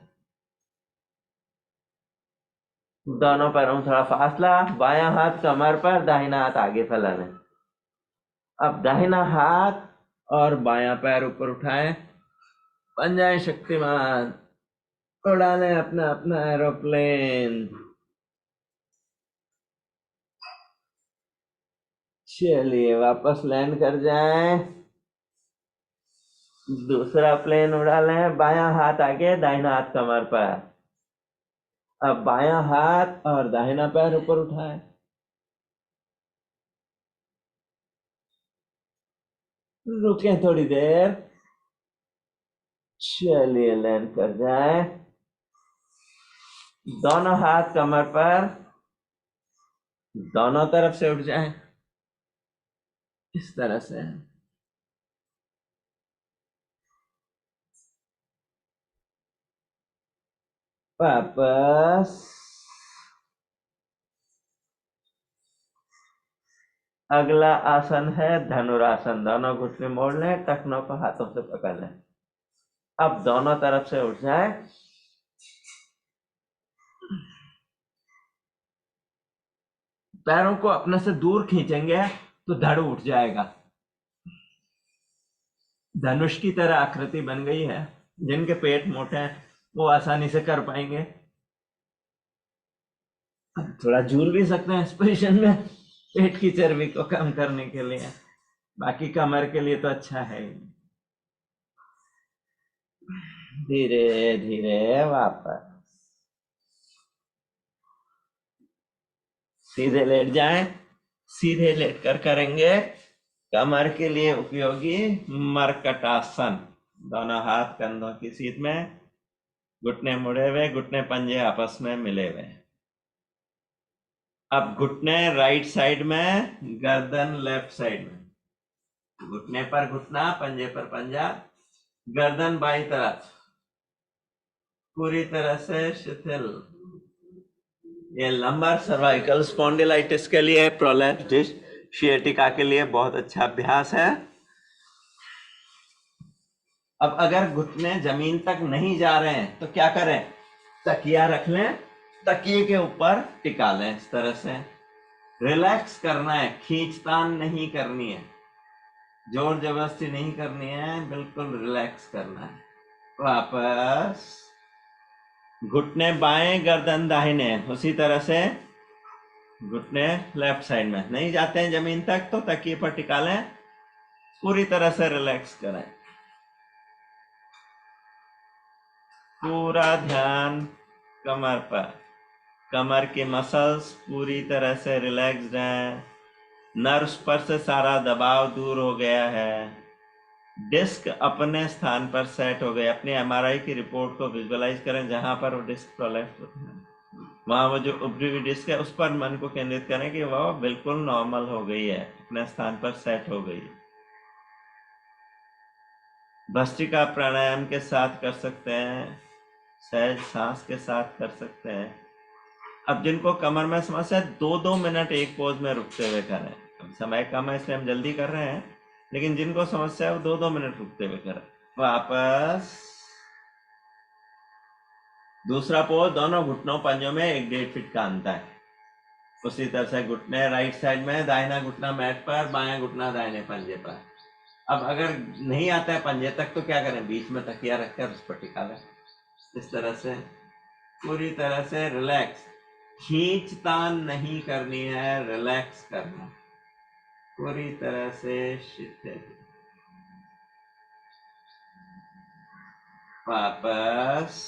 दोनों पैरों में थोड़ा फासला। बायां हाथ कमर पर, दाहिना हाथ आगे फैलाना है। अब दाहिना हाथ और बायां पैर ऊपर उठाएं, पंजाएं शक्तिमान, उड़ा लें अपना अपना एरोप्लेन। चलिए वापस लैंड कर जाएं। दूसरा प्लेन उड़ा लें, बायां हाथ आगे, दाहिना हाथ कमर पर। अब बायां हाथ और दाहिना पैर ऊपर उठाएं। रुकें थोड़ी देर। चलिए लैंड कर जाएं। दोनों हाथ कमर पर, दोनों तरफ से उठ जाएं, इस तरह से। वापस। अगला आसन है धनुरासन। दोनों घुटने मोड़ लें, टखनों को हाथों से पकड़ लें। अब दोनों तरफ से उठ जाए। पैरों को अपने से दूर खींचेंगे तो धड़ उठ जाएगा। धनुष की तरह आकृति बन गई है। जिनके पेट मोटे हैं वो आसानी से कर पाएंगे। थोड़ा झूल भी सकते हैं इस पोजीशन में, पेट की चर्बी को कम करने के लिए। बाकी कमर के लिए तो अच्छा है। धीरे धीरे वापस सीधे लेट जाएं। सीधे लेटकर करेंगे कमर के लिए उपयोगी मरकटासन। दोनों हाथ कंधों की सीध में, घुटने मुड़े हुए, घुटने पंजे आपस में मिले हुए। अब घुटने राइट साइड में, गर्दन लेफ्ट साइड में। घुटने पर घुटना, पंजे पर पंजा, गर्दन बाईं तरफ पूरी तरह से शिथिल। ये लंबर सर्वाइकल स्पॉन्डिलाइटिस के लिए, प्रोलैप्स डिस्क शियाटिका के लिए बहुत अच्छा अभ्यास है। अब अगर घुटने जमीन तक नहीं जा रहे हैं तो क्या करें? तकिया रख लें, तकिए के ऊपर टिका लें। इस तरह से रिलैक्स करना है, खींचतान नहीं करनी है, जोर जबरदस्ती नहीं करनी है, बिल्कुल रिलैक्स करना है। वापस घुटने बाएं, गर्दन दाहिने। उसी तरह से घुटने लेफ्ट साइड में। नहीं जाते हैं जमीन तक तो तकिए पर टिका लें, पूरी तरह से रिलैक्स करें। पूरा ध्यान कमर पर। कमर की मसल्स पूरी तरह से रिलैक्स्ड हैं। नर्व्स पर से सारा दबाव दूर हो गया है। डिस्क अपने स्थान पर सेट हो गए। अपनी एमआरआई की रिपोर्ट को विजुअलाइज करें जहां पर वो डिस्क प्रोलैप्स होता है। वहां वो जो उभरी हुई डिस्क है उस पर मन को केंद्रित करें कि वह बिल्कुल नॉर्मल हो गई है, अपने स्थान पर सेट हो गई है। भस्त्रिका प्राणायाम के साथ कर सकते हैं, सहज सांस के साथ कर सकते हैं। अब जिनको कमर में समस्या है, 2-2 मिनट एक पोज में रुकते हुए करें। अब समय कम है इसलिए हम जल्दी कर रहे हैं, लेकिन जिनको समस्या है वो 2-2 मिनट रुकते हुए करें। वापस दूसरा पोज, दोनों घुटनों पंजों में 1-1.5 फीट का अंतर है। उसी तरह से घुटने राइट साइड में, दाहिना घुटना मैट पर, बायां घुटना दाहिने पंजे पर। अब अगर नहीं आता है पंजे तक तो क्या करें? बीच में तकिया रखकर उस पर टिका लें। इस तरह से पूरी तरह से रिलैक्स। खींचतान नहीं करनी है, रिलैक्स करना, पूरी तरह से शिथिल। वापस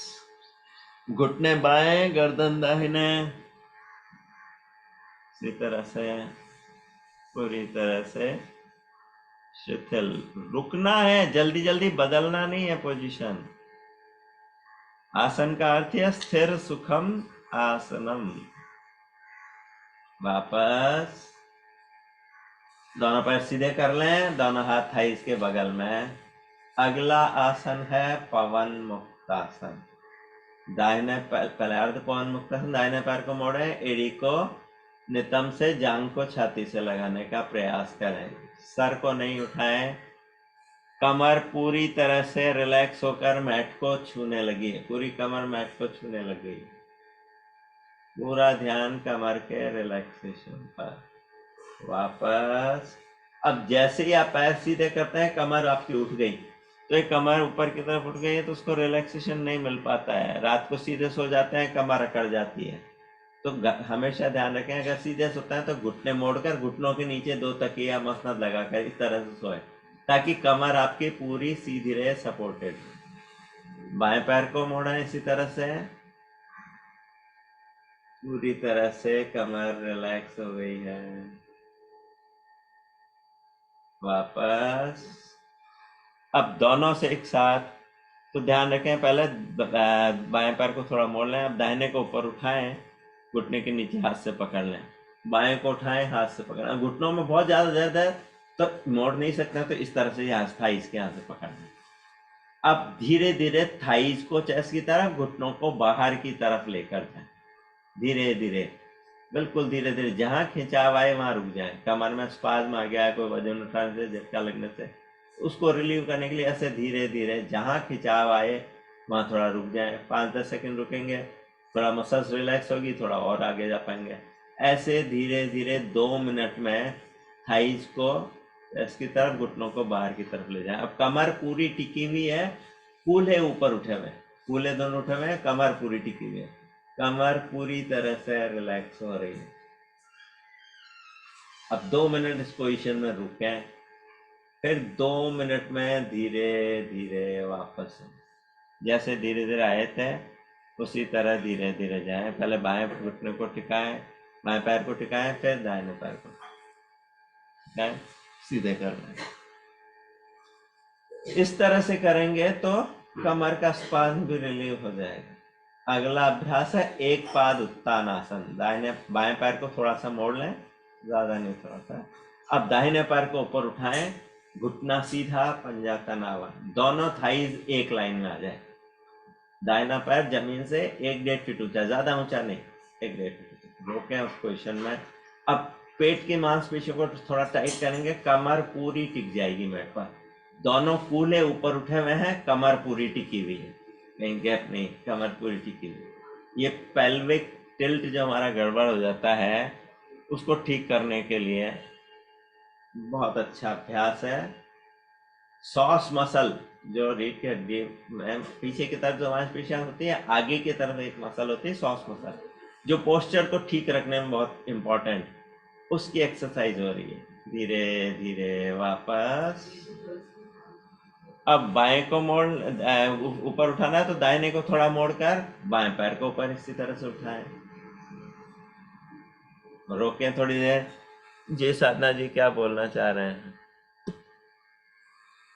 घुटने बाएं, गर्दन दाहिने। इसी तरह से पूरी तरह से शिथिल। रुकना है, जल्दी जल्दी बदलना नहीं है पोजीशन। आसन का अर्थ है स्थिर सुखम आसनम। वापस दोनों पैर सीधे कर लें, दोनों हाथ थाइस के बगल में। अगला आसन है पवन मुक्तासन। दाहिने पैर, पहले अर्ध पवन मुक्तासन, दाहिने पैर को मोड़े, एड़ी को नितंब से जांग को छाती से लगाने का प्रयास करें। सर को नहीं उठाएं। कमर पूरी तरह से रिलैक्स होकर मैट को छूने लगी है। पूरी कमर मैट को छूने लगी। पूरा ध्यान कमर के रिलैक्सेशन पर। वापस अब जैसे ही आप पैर सीधे करते हैं कमर आपकी उठ गई, तो एक कमर ऊपर की तरफ उठ गई है तो उसको रिलैक्सेशन नहीं मिल पाता है। रात को सीधे सो जाते हैं, कमर अकड़ जाती है। तो हमेशा ध्यान रखें, अगर सीधे सोते हैं तो घुटने मोड़कर घुटनों के नीचे 2 तकिया मसनद लगाकर इस तरह से सोए, ताकि कमर आपकी पूरी सीधी रहे, सपोर्टेड। बाएं पैर को मोड़ा इसी तरह से, पूरी तरह से कमर रिलैक्स हो गई है। वापस अब दोनों से एक साथ। तो ध्यान रखें, पहले बाएं पैर को थोड़ा मोड़ लें। अब दाहिने को ऊपर उठाएं, घुटने के नीचे हाथ से पकड़ लें। बाएं को उठाएं, हाथ से पकड़ें। घुटनों में बहुत ज्यादा दर्द है तो मोड़ नहीं सकते, तो इस तरह से यहाँ था इसके यहाँ से पकड़ लें। अब धीरे धीरे थाइज को चेस्ट की तरफ, घुटनों को बाहर की तरफ लेकर जाए, धीरे धीरे, बिल्कुल धीरे धीरे। जहां खिंचाव आए वहां रुक जाए। कमर में स्पाज्म आ गया है, कोई वजन उठाने से, झटका लगने से, उसको रिलीव करने के लिए ऐसे धीरे धीरे जहां खिंचाव आए वहां थोड़ा रुक जाए। 5-10 सेकंड रुकेंगे, थोड़ा मसल्स रिलैक्स होगी, थोड़ा और आगे जा पाएंगे। ऐसे धीरे धीरे 2 मिनट में थाइज को इसकी तरफ, घुटनों को बाहर की तरफ ले जाए। अब कमर पूरी टिकी हुई है, कूल्हे ऊपर उठे हुए, कूल्हे दोनों उठे हुए हैं, कमर पूरी टिकी हुई है, कमर पूरी तरह से रिलैक्स हो रही है। अब 2 मिनट इस पोजीशन में रुके, फिर 2 मिनट में धीरे धीरे वापस, जैसे धीरे धीरे आए थे उसी तरह धीरे धीरे जाएं। पहले बाएं घुटने को टिकाएं, बाएं पैर को टिकाएं, फिर दाहिने पैर को टिकाएं, सीधे कर लें। इस तरह से करेंगे तो कमर का स्पाज्म भी रिलीव हो जाएगा। अगला अभ्यास है एक पाद उत्तान आसन। दाहिने बाएं पैर को थोड़ा सा मोड़ लें, ज्यादा नहीं, थोड़ा सा। अब दाहिने पैर को ऊपर उठाएं, घुटना सीधा, पंजा तनावा, दोनों थाइज एक लाइन में आ जाए। दाहिना पैर जमीन से 1-1.5 फीट ऊंचा, ज्यादा ऊंचा नहीं, 1-1.5 फीट। रोकें उस पोजिशन में। अब पेट की मांसपेशियों को थोड़ा टाइट करेंगे, कमर पूरी टिक जाएगी मैट पर। दोनों कूल्हे ऊपर उठे हुए हैं, कमर पूरी टिकी हुई है, कहीं गैप नहीं, कमर पूरी टिकी हुई। ये पेल्विक टिल्ट जो हमारा गड़बड़ हो जाता है, उसको ठीक करने के लिए बहुत अच्छा अभ्यास है। सॉस मसल, जो रीढ़ की हड्डी में पीछे की तरफ जो मांसपेशियां होती है, आगे की तरफ एक मसल होती है सॉस मसल, जो पोस्चर को ठीक रखने में बहुत इंपॉर्टेंट, उसकी एक्सरसाइज हो रही है। धीरे धीरे वापस। अब बाएं को मोड़, ऊपर उठाना है तो दाहिने को थोड़ा मोड़कर बाएं पैर को ऊपर इसी तरह से उठाएं। रोकें थोड़ी देर। जी साधना जी क्या बोलना चाह रहे हैं?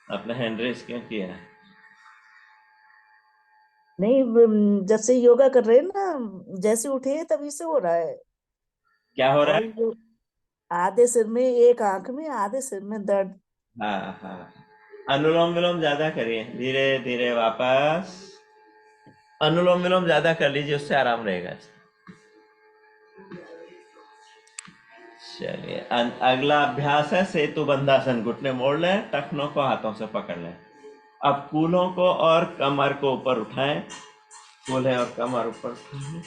अपना हैंड रेस क्यों किया है? नहीं, जब से योगा कर रहे हैं ना, जैसे उठे हैं तभी से हो रहा है। क्या हो रहा और है? जो आधे सिर में, एक आंख में, आधे सिर में दर्द। हाँ हाँ, अनुलोम विलोम ज्यादा करिए, धीरे धीरे वापस। अनुलोम विलोम ज्यादा कर लीजिए, उससे आराम रहेगा। चलिए, अगला अभ्यास है सेतु बंधासन। घुटने मोड़ लें, टखनों को हाथों से पकड़ लें। अब कूल्हों को और कमर को ऊपर उठाएं, कूल्हे और कमर ऊपर उठाएं।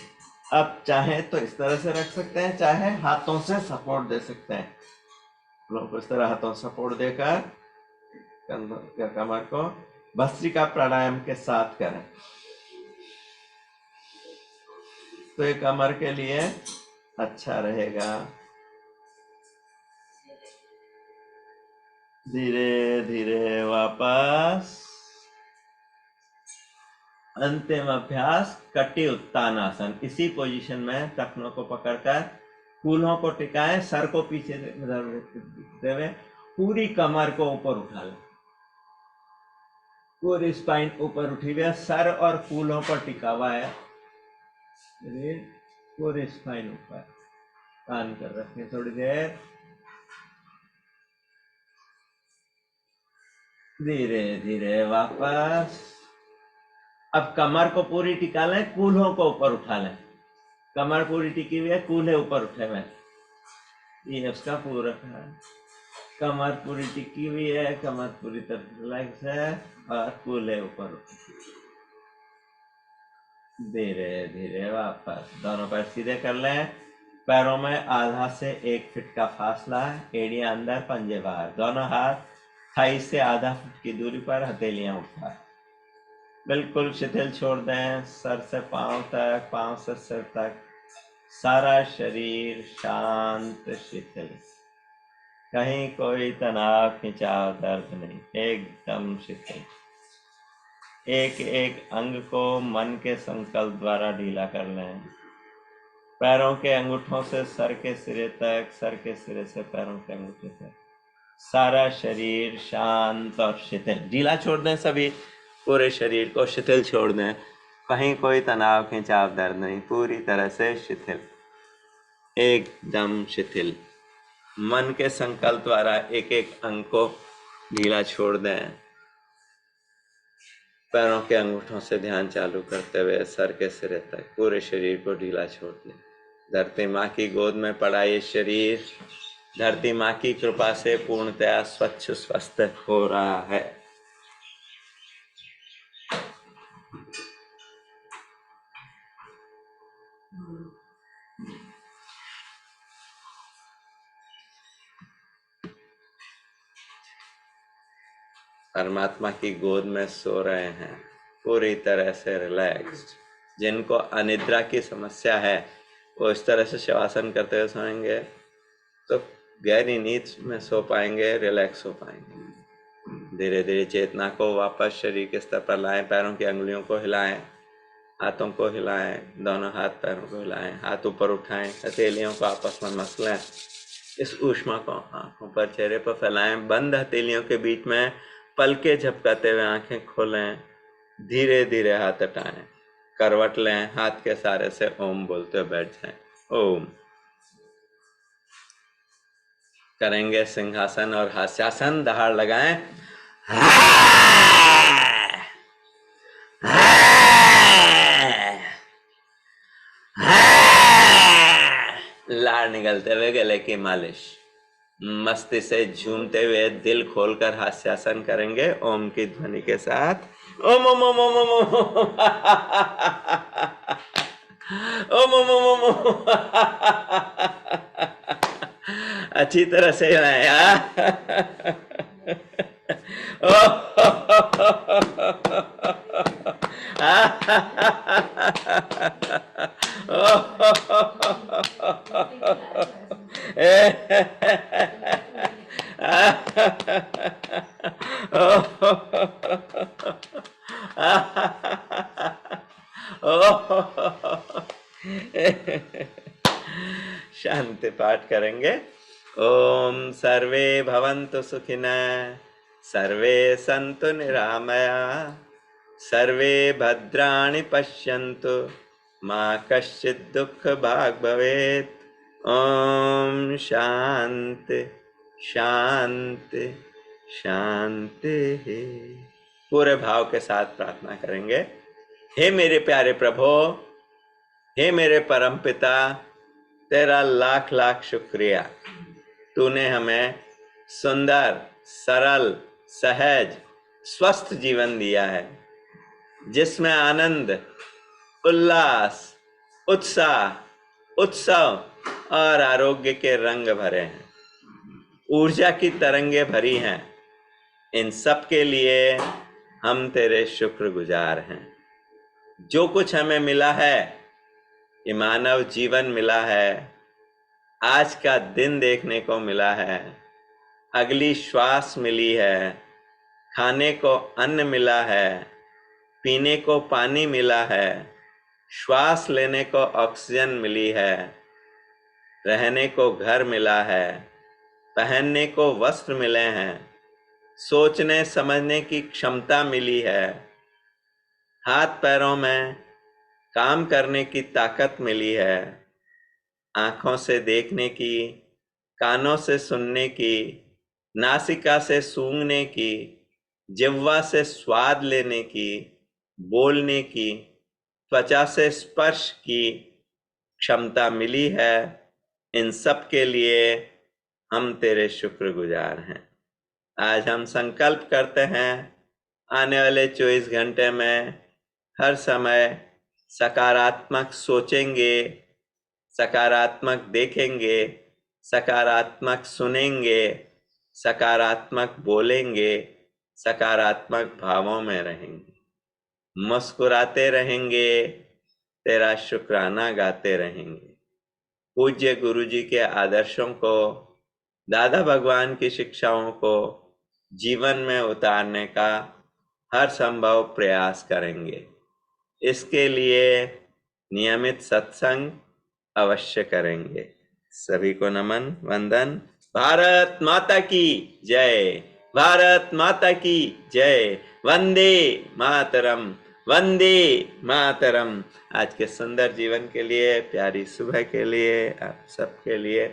अब चाहे तो इस तरह से रख सकते हैं, चाहे हाथों से सपोर्ट दे सकते हैं। कूल्हों को इस तरह हाथों से सपोर्ट देकर कमर को भस्त्रिका प्राणायाम के साथ करें, तो ये कमर के लिए अच्छा रहेगा। धीरे धीरे वापस। अंतिम अभ्यास कटी उत्तान आसन। इसी पोजीशन में टखनों को पकड़कर कूल्हों को टिकाएं, सर को पीछे देते हुए पूरी कमर को ऊपर उठा लें, पूरी स्पाइन ऊपर उठी हुई है, सर और कूल्हों पर टिका हुआ है, पूरी स्पाइन ऊपर। कान कर रखें थोड़ी देर। धीरे धीरे वापस। अब कमर को पूरी टिका लें, कूल्हों को ऊपर उठा लें। कमर पूरी टिकी हुई है, कूल्हे ऊपर उठे हुए, ये उसका पूरक है। कमर पूरी टिकी हुई है, कमर पूरी तरह रिलैक्स है, और कूल्हे ऊपर उठे। धीरे धीरे वापस। दोनों पैर सीधे कर लें, पैरों में आधा से 1 फीट का फासला, एड़ियां अंदर, पंजे बाहर, दोनों हाथ थाई से आधा फुट की दूरी पर, हथेलियां ऊपर। बिल्कुल शिथिल छोड़ दें, सर से पांव तक, पांव से सिर तक, सारा शरीर शांत शिथिल, कहीं कोई तनाव, खिंचाव, दर्द नहीं, एकदम शिथिल। एक एक अंग को मन के संकल्प द्वारा ढीला कर लें। पैरों के अंगूठों से सर के सिरे तक, सर के सिरे से पैरों के अंगूठे तक, सारा शरीर शांत और शिथिल। ढीला छोड़ दें, सभी पूरे शरीर को शिथिल छोड़ दें, कहीं कोई तनाव, खिंचाव, दर्द नहीं, पूरी तरह से शिथिल, एकदम शिथिल। मन के संकल्प द्वारा एक एक अंग को ढीला छोड़ दें। पैरों के अंगूठों से ध्यान चालू करते हुए सर के सिरे तक पूरे शरीर को ढीला छोड़ दिया। धरती माँ की गोद में पड़ा ये शरीर धरती माँ की कृपा से पूर्णतया स्वच्छ स्वस्थ हो रहा है। परमात्मा की गोद में सो रहे हैं पूरी तरह से रिलैक्स्ड। जिनको अनिद्रा की समस्या है वो इस तरह से शवासन करते हुए सोएंगे तो गहरी नींद में सो पाएंगे, रिलैक्स हो पाएंगे। धीरे धीरे चेतना को वापस शरीर के स्तर पर लाएं। पैरों की अंगुलियों को हिलाएं, हाथों को हिलाएं, दोनों हाथ पैरों को हिलाएं, हाथ ऊपर उठाएं, हथेलियों को आपस में मसलें। इस ऊष्मा को आंखों पर, चेहरे पर फैलाएं। बंद हथेलियों के बीच में पलके झपकाते हुए आंखें खोलें। धीरे धीरे हाथ हटाएं, करवट लें, हाथ के सहारे से ओम बोलते हुए बैठ जाएं। ओम। करेंगे सिंहासन और हास्यासन। दहाड़ लगाएं। लार निकलते हुए गले की मालिश। मस्ती से झूमते हुए दिल खोलकर हास्यासन करेंगे ओम की ध्वनि के साथ। ओम ओम ओम ओम ओम ओम ओम ओम ओम ओम। अच्छी तरह से शांति पाठ करेंगे। ओम सर्वे भवन्तु सुखिनः, सर्वे सन्तु निरामया, सर्वे भद्राणि पश्यन्तु, मा कश्चित् दुःख भाग् भवेत्। ओम शांति शांति शांति। पूरे भाव के साथ प्रार्थना करेंगे। हे मेरे प्यारे प्रभु, हे मेरे परम पिता, तेरा लाख लाख शुक्रिया। तूने हमें सुंदर, सरल, सहज, स्वस्थ जीवन दिया है जिसमें आनंद, उल्लास, उत्साह, उत्सव और आरोग्य के रंग भरे हैं। ऊर्जा की तरंगे भरी हैं। इन सब के लिए हम तेरे शुक्रगुजार हैं। जो कुछ हमें मिला है, ये मानव जीवन मिला है, आज का दिन देखने को मिला है, अगली श्वास मिली है, खाने को अन्न मिला है, पीने को पानी मिला है, श्वास लेने को ऑक्सीजन मिली है, रहने को घर मिला है, पहनने को वस्त्र मिले हैं, सोचने समझने की क्षमता मिली है, हाथ पैरों में काम करने की ताकत मिली है, आँखों से देखने की, कानों से सुनने की, नासिका से सूंघने की, जिह्वा से स्वाद लेने की, बोलने की, त्वचा से स्पर्श की क्षमता मिली है। इन सब के लिए हम तेरे शुक्रगुजार हैं। आज हम संकल्प करते हैं आने वाले 24 घंटे में हर समय सकारात्मक सोचेंगे, सकारात्मक देखेंगे, सकारात्मक सुनेंगे, सकारात्मक बोलेंगे, सकारात्मक भावों में रहेंगे, मुस्कुराते रहेंगे, तेरा शुक्राना गाते रहेंगे। पूज्य गुरु जी के आदर्शों को, दादा भगवान की शिक्षाओं को जीवन में उतारने का हर संभव प्रयास करेंगे। इसके लिए नियमित सत्संग अवश्य करेंगे। सभी को नमन, वंदन। भारत माता की जय, भारत माता की जय। वंदे मातरम, वंदे मातरम। आज के सुंदर जीवन के लिए, प्यारी सुबह के लिए, आप सबके लिए